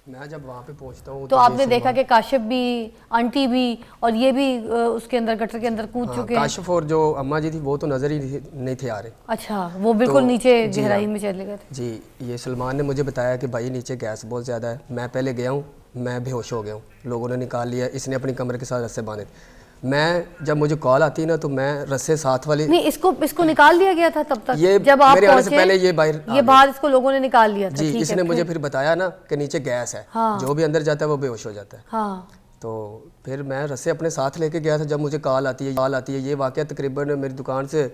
मैं जब वहाँ पे पहुँचता हूँ तो आपने देखा कि काशिफ भी, आंटी भी और ये भी उसके अंदर, गटर के अंदर कूद चुके हैं। काशिफ और जो अम्मा जी थी वो तो नज़र ही नहीं थे आ रहे। अच्छा, वो बिल्कुल नीचे गहराई में चले गए थे। जी, ये सलमान ने मुझे बताया कि भाई नीचे गैस बहुत ज़्यादा है। मैं पहले गया हूँ, मैं बेहोश हो गया हूँ, लोगों ने निकाल लिया, इसने अपनी कमर के साथ रस्से बांधे। मैं जब मुझे कॉल आती ना तो मैं रस्से साथ वाली, नहीं, इसको निकाल दिया गया था तब तक? ये जब आप मेरे आने से पहले ये बाहर इसको लोगों ने निकाल लिया था? जी, इसने मुझे फिर बताया ना कि नीचे गैस है, जो भी अंदर जाता है वो बेहोश हो जाता है। हाँ। तो फिर मैं रस्से अपने साथ लेके गया था। जब मुझे कॉल आती है, ये वाकया तकरीबन मेरी दुकान से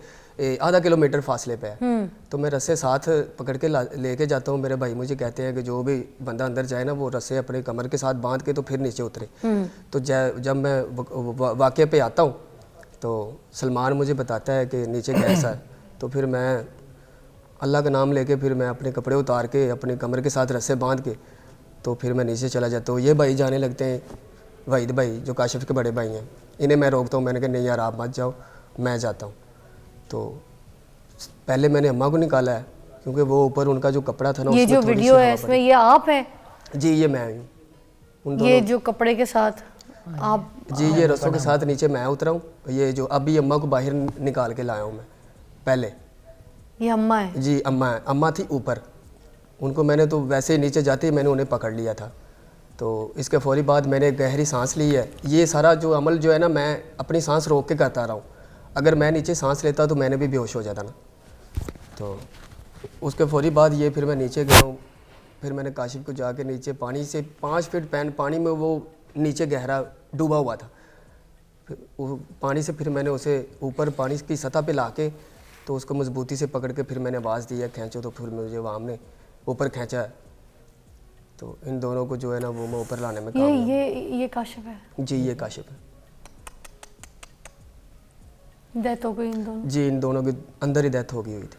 आधा किलोमीटर फासले पे है। तो मैं रस्से साथ पकड़ के लेके जाता हूँ। मेरे भाई मुझे कहते हैं कि जो भी बंदा अंदर जाए ना वो रस्से अपने कमर के साथ बांध के तो फिर नीचे उतरे। तो जब मैं वाकये पे आता हूँ तो सलमान मुझे बताता है कि नीचे गैस है। तो फिर मैं अल्लाह का नाम लेके फिर मैं अपने कपड़े उतार के अपने कमर के साथ रस्से बांध के तो फिर मैं नीचे चला जाता हूँ। ये भाई जाने लगते हैं, वहीद भाई जो काशिफ के बड़े भाई हैं, इन्हें मैं रोकता हूँ। मैंने कहा नहीं यार आप मत जाओ, मैं जाता हूँ। तो पहले मैंने अम्मा को निकाला है क्योंकि वो ऊपर उनका जो कपड़ा था ना, ये जो वीडियो है इसमें ये आप हैं? जी, ये मैं हूँ। ये जो कपड़े के साथ आप? जी, ये रस्सों के साथ नीचे मैं उतरा हूँ। ये जो अभी अम्मा को बाहर निकाल के लाया हूँ मैं पहले। ये अम्मा है? जी, अम्मा है। अम्मा थी ऊपर, उनको मैंने तो वैसे ही नीचे जाते ही मैंने उन्हें पकड़ लिया था। तो इसके फौरी बाद मैंने गहरी सांस ली है। ये सारा जो अमल जो है ना, मैं अपनी सांस रोक के करता रहा हूँ। अगर मैं नीचे सांस लेता तो मैंने भी बेहोश हो जाता ना। तो उसके फौरी बाद ये फिर मैं नीचे गया हूँ। फिर मैंने काशिफ को जाके नीचे पानी से 5 फीट पानी में वो नीचे गहरा डूबा हुआ था। फिर वो पानी से फिर मैंने उसे ऊपर पानी की सतह पे लाके तो उसको मजबूती से पकड़ के फिर मैंने आवाज़ दी है खींचो। तो फिर मुझे वहाँ ने ऊपर खींचा है। तो इन दोनों को जो है ना वो मैं ऊपर लाने में ये काशिफ है? जी, ये काशिफ है। डेथ हो गई इन दोनों? जी, इन दोनों की अंदर ही डेथ हो गई हुई थी।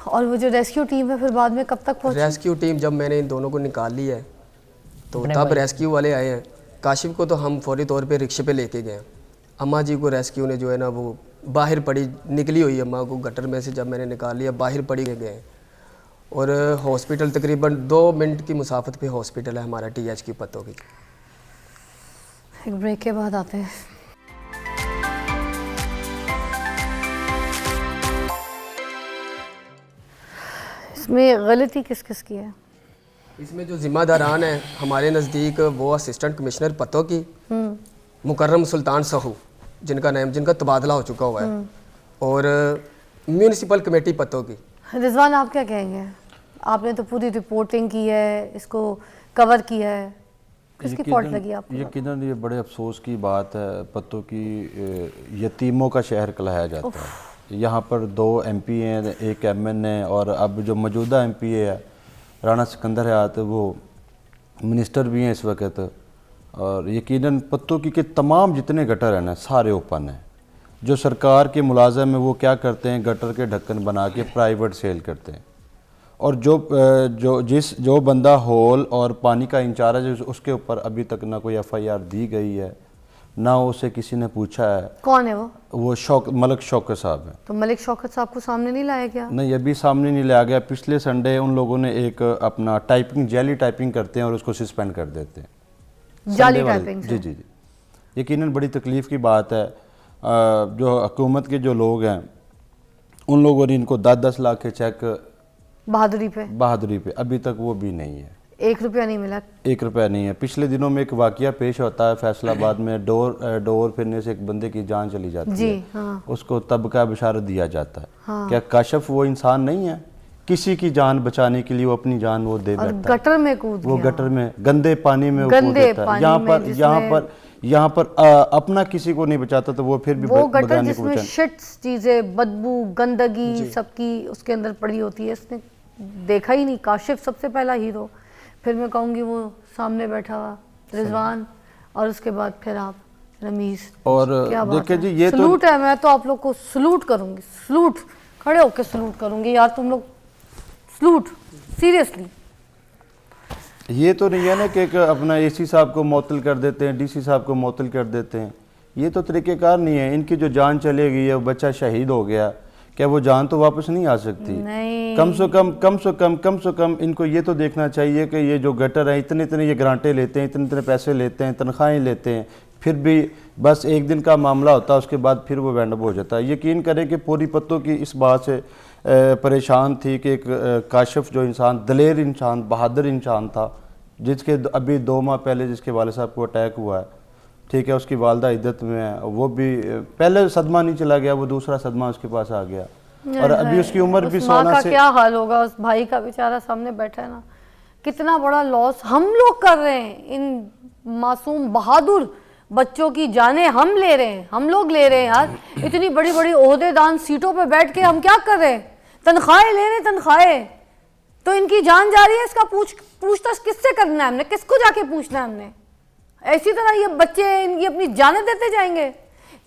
और वो जो रेस्क्यू टीम है फिर बाद में कब तक पहुंची? रेस्क्यू टीम जब मैंने इन दोनों को निकाल लिया है तो तब रेस्क्यू वाले आए हैं। काशिफ को तो हम फौरी तौर पे रिक्शे पे लेके गए। अम्मा जी को रेस्क्यू ने जो है ना वो बाहर पड़ी निकली हुई अम्मा को गटर में से जब मैंने निकाल लिया बाहर पड़ी गए। और हॉस्पिटल तकरीबन 2 मिनट की मुसाफत पे हॉस्पिटल है हमारा THQ पत्तों की। एक ब्रेक के बाद आते हैं। इसमें गलती किस किस की है? इसमें जो जिम्मेदारान है हमारे नज़दीक वो असिस्टेंट कमिश्नर पत्तों की मुकर्रम सुल्तान सहू, जिनका तबादला हो चुका हुआ है, और म्यूनिसिपल कमेटी पत्तों की रिजवान, आप क्या कहेंगे? आपने तो पूरी रिपोर्टिंग की है, इसको कवर किया है, किसकी फॉल्ट लगी आपको? यकीनन ये बड़े अफसोस की बात है, पत्तों की यतीमों का शहर कहलाया जाता है। यहाँ पर 2 MP हैं, एक MN है, और अब जो मौजूदा MP है राणा सिकंदर हयात, वो मिनिस्टर भी हैं इस वक्त। और यकीनन पत्तों की के तमाम जितने गटर हैं ना, सारे ओपन हैं। जो सरकार के मुलाजम है वो क्या करते हैं, गटर के ढक्कन बना के प्राइवेट सेल करते हैं। और जो बंदा हॉल और पानी का इंचार्ज है, उसके ऊपर अभी तक ना कोई FIR दी गई है, ना उसे किसी ने पूछा है। कौन है वो? मलिक शौकत साहब है। तो मलिक शौकत साहब को सामने नहीं लाया गया? नहीं, अभी सामने नहीं लाया गया। पिछले संडे उन लोगों ने एक अपना जाली टाइपिंग करते हैं और उसको सस्पेंड कर देते हैं। जाली टाइपिंग से? जी। यकीनन बड़ी तकलीफ़ की बात है। जो हुकूमत के जो लोग हैं, उन लोगों ने इनको 10-10 लाख के चेक बहादुरी पे अभी तक वो भी नहीं है। 1 रुपया नहीं मिला? 1 रुपया नहीं है। पिछले दिनों में एक वाकया पेश होता है फैसलाबाद में, डोर फिरने से एक बंदे की जान चली जाती है। हाँ। उसको तब का बिशारत दिया जाता है। हाँ। क्या काशिफ वो इंसान नहीं है? किसी की जान बचाने के लिए वो अपनी जान वो दे बैठता है। गटर में कूद वो गया। गटर में गंदे पानी में वो कूद देता है। यहाँ पर अपना किसी को नहीं बचाता, तो वो फिर भी वो गटर बगाने को जिसमें बचाने। शिट्स चीजें, बदबू, गंदगी सबकी उसके अंदर पड़ी होती है। इसने देखा ही नहीं। काशिफ सबसे पहला हीरो, फिर मैं कहूँगी वो सामने बैठा हुआ रिजवान, और उसके बाद फिर आप रमीज। और देखिए जी, ये सलूट है। मैं तो आप लोग को सलूट करूँगी, सलूट, खड़े होकर सलूट करूँगी यार। तुम लोग सलूट, सीरियसली। ये तो नहीं है ना कि एक अपना AC साहब को मुअत्तल कर देते हैं, DC साहब को मुअत्तल कर देते हैं। ये तो तरीक़ेकार नहीं है। इनकी जो जान चले गई है, वो बच्चा शहीद हो गया, क्या वो जान तो वापस नहीं आ सकती? नहीं। कम से कम इनको ये तो देखना चाहिए कि ये जो गटर हैं, इतने ये ग्रांटें लेते हैं, इतने पैसे लेते हैं, तनख्वाहें लेते हैं, फिर भी बस एक दिन का मामला होता है, उसके बाद फिर वो बैंड हो जाता है। यकीन करें कि पूरी पत्तों की इस बात से परेशान थी कि एक काशिफ जो इंसान, दलेर इंसान, बहादुर इंसान था, जिसके अभी 2 माह पहले जिसके वाले साहब को अटैक हुआ है, ठीक है, उसकी वालदा इद्दत में है, वो भी पहले सदमा नहीं चला गया, वो दूसरा सदमा उसके पास आ गया। और अभी उसकी उम्र भी 16 से। क्या हाल होगा उस भाई का, बेचारा सामने बैठा है ना। कितना बड़ा लॉस हम लोग कर रहे हैं। इन मासूम बहादुर बच्चों की जानें हम ले रहे हैं, हम लोग ले रहे हैं यार। इतनी बड़ी बड़ी ओहदेदार सीटों पे बैठ के हम क्या कर रहे हैं? तनख्वाहें ले रहे हैं, तनख्वाहें। तो इनकी जान जा रही है, इसका पूछताछ किससे करना है हमने? किसको जाके पूछना है हमने? ऐसी तरह ये बच्चे इनकी अपनी जानें देते जाएंगे।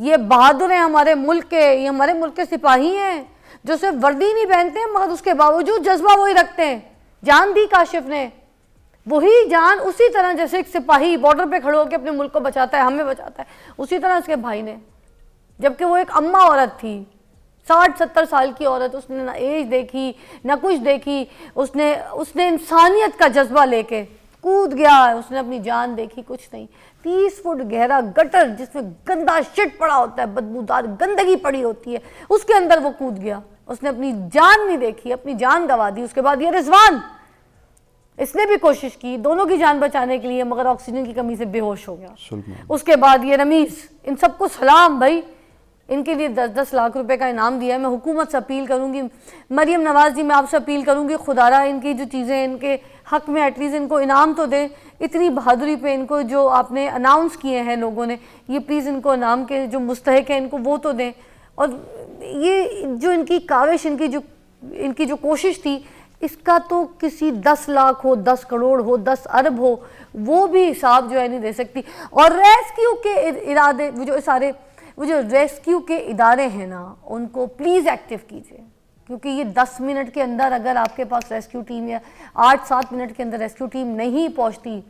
ये बहादुर हैं हमारे मुल्क के, ये हमारे मुल्क के सिपाही हैं जो सिर्फ वर्दी नहीं पहनते हैं, मगर उसके बावजूद जज्बा वही रखते हैं। जान दी काशिफ ने, वही जान उसी तरह जैसे एक सिपाही बॉर्डर पे खड़े होकर अपने मुल्क को बचाता है, हमें बचाता है, उसी तरह उसके भाई ने। जबकि वो एक अम्मा औरत थी, 60-70 साल की औरत। उसने ना एज देखी ना कुछ देखी, उसने इंसानियत का जज्बा लेके कूद गया। उसने अपनी जान देखी, कुछ नहीं। 30 फुट गहरा गटर जिसमें गंदा शिट पड़ा होता है, बदबूदार गंदगी पड़ी होती है, उसके अंदर वो कूद गया। उसने अपनी जान नहीं देखी, अपनी जान गंवा दी। उसके बाद ये रिजवान, इसने भी कोशिश की दोनों की जान बचाने के लिए, मगर ऑक्सीजन की कमी से बेहोश हो गया। उसके बाद ये रमीज, इन सबको सलाम भाई। इनके लिए 10-10 लाख रुपए का इनाम दिया है। मैं हुकूमत से अपील करूंगी, मरियम नवाज जी, मैं आपसे अपील करूंगी, खुदारा इनकी जो चीज़ें इनके हक में एटलीस्ट इनको इनाम तो दें। इतनी बहादुरी पे इनको जो आपने अनाउंस किए हैं लोगों ने, ये प्लीज़ इनको इनाम के जो मुस्तहिक हैं इनको वो तो दें। और ये जो इनकी काविश, इनकी जो कोशिश थी, इसका तो किसी 10 लाख हो, 10 करोड़ हो, 10 अरब हो, वो भी हिसाब जो है नहीं दे सकती। और रेस्क्यू के इरादे, वो जो रेस्क्यू के इदारे हैं ना, उनको प्लीज़ एक्टिव कीजिए, क्योंकि ये 10 मिनट के अंदर अगर आपके पास रेस्क्यू टीम, या 8-7 मिनट के अंदर रेस्क्यू टीम नहीं पहुंचती,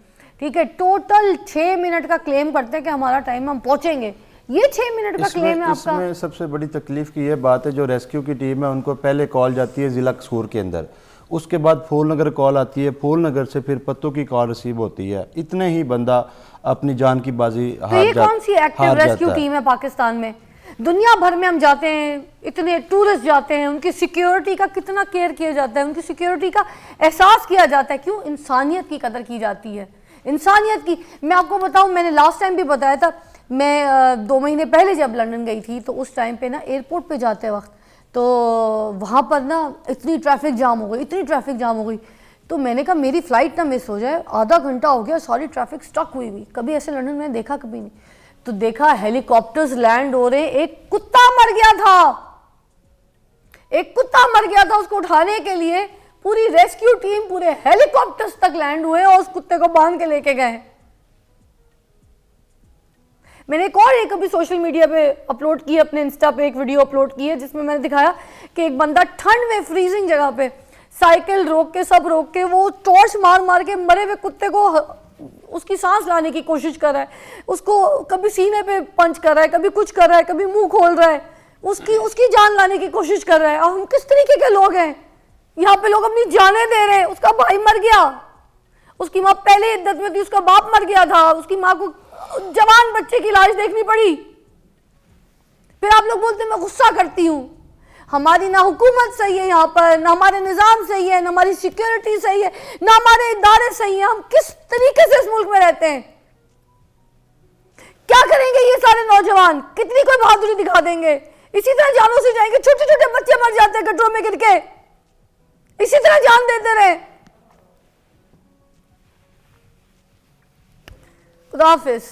ठीक है, टोटल 6 मिनट का क्लेम करते हैं कि हमारा टाइम हम पहुंचेंगे, ये 6 मिनट का क्लेम है आपका। इसमें सबसे बड़ी तकलीफ की ये बात है, जो रेस्क्यू की टीम है उनको पहले कॉल जाती है ज़िला कसूर के अंदर, उसके बाद फूलनगर कॉल आती है, फूलनगर से फिर पत्तों की कॉल रिसीव होती है। इतने ही बंदा अपनी जान की बाजी हार जाता है। तो ये कौन सी एक्टिव रेस्क्यू टीम है पाकिस्तान में? दुनिया भर में हम जाते हैं, इतने टूरिस्ट जाते हैं, उनकी सिक्योरिटी का कितना केयर किया जाता है, उनकी सिक्योरिटी का एहसास किया जाता है। क्यों? इंसानियत की कदर की जाती है, इंसानियत की। मैं आपको बताऊं, मैंने लास्ट टाइम भी बताया था, मैं 2 महीने पहले जब लंदन गई थी, तो उस टाइम पे ना एयरपोर्ट पे जाते वक्त तो वहाँ पर ना इतनी ट्रैफिक जाम हो गई, इतनी ट्रैफिक जाम हो गई। तो मैंने कहा मेरी फ़्लाइट ना मिस हो जाए, आधा घंटा हो गया सारी ट्रैफिक स्टक हुई हुई। कभी ऐसे लंदन में देखा कभी नहीं। तो देखा हेलीकॉप्टर्स लैंड हो रहे, एक कुत्ता मर गया था, एक कुत्ता मर गया था। उसको उठाने के लिए पूरी रेस्क्यू टीम, पूरे हेलीकॉप्टर्स तक लैंड हुए और उस कुत्ते को बांध के लेके गए। मैंने एक और एक अभी सोशल मीडिया पे अपलोड की, अपने इंस्टा पे एक वीडियो अपलोड की है जिसमें मैंने दिखाया कि एक बंदा ठंड में फ्रीजिंग जगह पे साइकिल रोक के, सब रोक के, वो टॉर्च मार मार के मरे हुए कुत्ते को उसकी सांस लाने की कोशिश कर रहा है, उसको कभी सीने पे पंच कर रहा है, कभी कुछ कर रहा है, कभी मुंह खोल रहा है, उसकी जान लाने की कोशिश कर रहा है। और हम किस तरीके के लोग हैं, यहाँ पे लोग अपनी जानें दे रहे हैं। उसका भाई मर गया, उसकी माँ पहले इद्दत में थी, उसका बाप मर गया था, उसकी माँ को जवान बच्चे की लाश देखनी पड़ी। फिर आप लोग बोलते हैं मैं गुस्सा करती हूँ। हमारी ना हुकूमत सही है यहाँ पर, ना हमारे निज़ाम सही है, ना हमारी सिक्योरिटी सही है, ना हमारे इदारे सही हैं। हम किस तरीके से इस मुल्क में रहते हैं? क्या करेंगे ये सारे नौजवान? कितनी कोई बहादुरी दिखा देंगे? इसी तरह जानों से जाएंगे। छोटे छोटे बच्चे मर जाते हैं गड्ढों में गिर के, इसी तरह जान देते रहे। खुदा हाफिज।